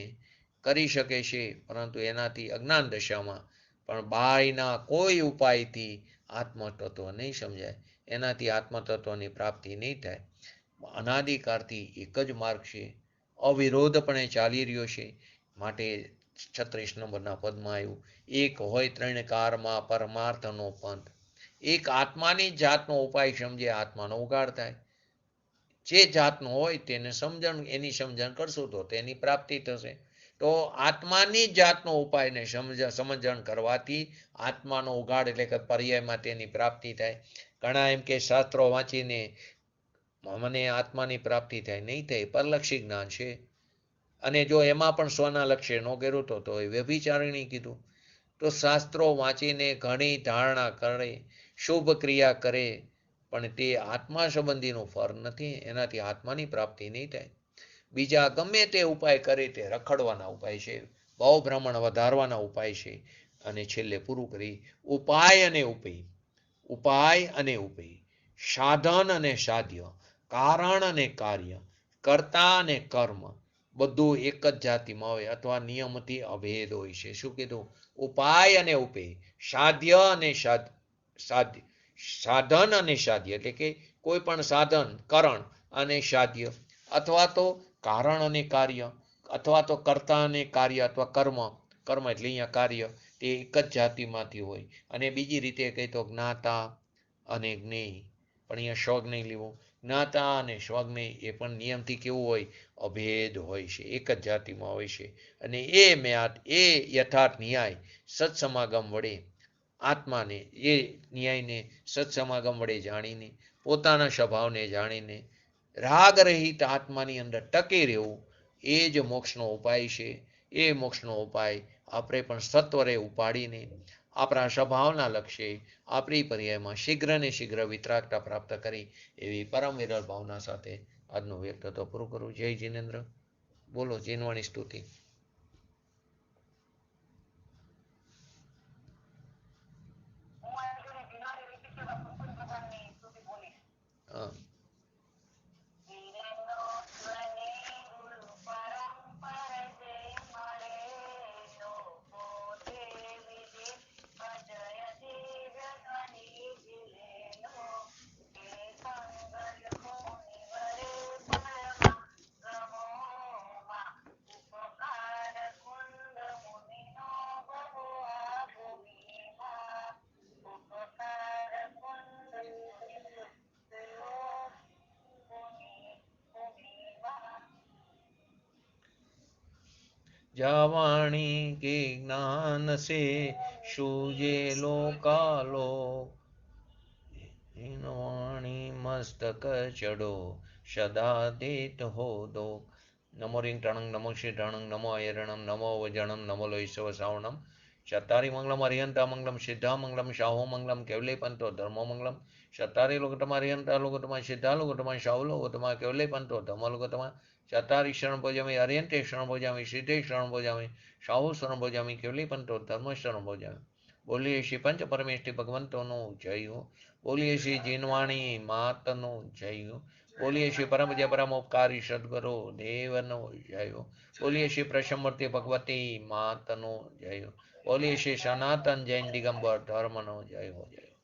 કરી શકે છે, પરંતુ એનાથી અજ્ઞાન દશામાં પણ બાયના કોઈ ઉપાયથી આત્મતત્વ નહીં સમજાય, એનાથી આત્મતત્વની પ્રાપ્તિ નહીં થાય. અનાદિકાળથી એક જ માર્ગ છે, અવિરોધપણે ચાલી રહ્યો છે. માટે 36 નંબરના પદમાં આવ્યું, એક હોય ત્રણ કારમાં પરમાર્થનો પંથ. એક આત્માની જાતનો ઉપાય સમજે આત્માનો ઉગાડ થાય. જે જાતનો હોય તેને સમજણ, એની સમજણ કરશું તો તેની પ્રાપ્તિ થશે. તો આત્માની જાતનો ઉપાયને સમજણ કરવાથી આત્માનો ઉગાડ એટલે કે પર્યાયમાં તેની પ્રાપ્તિ થાય. ઘણા એમ કે શાસ્ત્રો વાંચીને મને આત્માની પ્રાપ્તિ થાય, નહીં થાય, પરલક્ષી જ્ઞાન છે. અને જો એમાં પણ સ્વના લક્ષ્ય ન કર્યું તો એ વ્યભિચારિણી કીધું. તો શાસ્ત્રો વાંચીને ઘણી ધારણા કરે, શુભ ક્રિયા કરે, પણ તે આત્મા સંબંધીનું ફળ નથી, એનાથી આત્માની પ્રાપ્તિ નહીં થાય. બીજા ગમે તે ઉપાય કરે તે રખડવાના ઉપાય છે, ભાવ ભ્રમણ વધારવાના ઉપાય છે. અને છેલ્લે પૂરું કરી ઉપાય અને ઉપય, ઉપાય અને ઉપય, સાધન અને સાધ્ય, કારણ અને કાર્ય, કર્તા અને કર્મ બધું એક જ જાતિમાં હોય અથવા નિયમથી અભેદ હોય છે. શું કીધું? ઉપાય અને ઉપય, સાધ્ય અને સાધ્ય, સાધન અને સાધ્ય એટલે કે કોઈ પણ સાધન, કરણ અને સાધ્ય, અથવા તો કારણ અને કાર્ય, અથવા તો કર્તા અને કાર્ય, અથવા કર્મ, કર્મ એટલે અહીંયા કાર્ય, તે એક જ જાતિમાંથી હોય. અને બીજી રીતે કહી તો જ્ઞાતા અને જ્ઞેય, પણ અહીંયા સ્વજ્ઞેય લેવું. જ્ઞાતા અને સ્વજ્ઞેય એ પણ નિયમથી કેવું હોય? અભેદ હોય છે, એક જ જાતિમાં હોય છે. અને એ યથાર્થ ન્યાય સત્સમાગમ વડે આત્માને, એ ન્યાયને સત્સમાગમ વડે જાણીને, પોતાના સ્વભાવને જાણીને રાગ રહિત આત્માની અંદર ટકી રહેવું, એ જ મોક્ષનો ઉપાય છે. એ મોક્ષનો ઉપાય આપણે પણ સત્વરે ઉપાડીને આપણા સ્વભાવના લક્ષ્યે આપણી પર્યાયમાં શીઘ્ર ને શીઘ્ર વિતરાગતા પ્રાપ્ત કરી એવી પરમ વિરલ ભાવના સાથે આજનું વ્યક્તિત્વ પૂરું કરું. જય જીનેન્દ્ર. બોલો જીનવાણી સ્તુતિ. હા. जवाणी के ज्ञान से सूझे लोकालो, वाणी मस्तक चढ़ो सदा देत हो दो. नमो रिंग टणंग, नमो श्री टणंग, नमो अयरणम, नमो वजणम, नमो लोईसव सावणम. चतारी मंगलम हरियंता मंगलम सिद्धा मंगलम शाहो मंगलम केवले पंतो धर्मो मंगलम. चतारी लोकतमा हरियंता लोकतमा सिद्धा लोकतमा शाहो लोकतमा केवले पंतो धर्मो लोकतमा. चतारी शरण भोजामि हरियंते शरण भोजामि सिद्धे शरण भोजामि शाहो शरण भोजामि केवले पंतो धर्म शरण भोजामि. बोलिए श्री पंच परमेष्टि भगवंतोनो जय हो. बोलिए श्री जीनवाणी मातनो जय हो. बोलिए श्री परम जय परम उपकारी सदगुरु देवनो जय हो. बोलिए श्री प्रसमूर्ति भगवती मातनो जय हो. बोलिए श्री सनातन जैन दिगंबर धर्मनो जय हो. जय हो.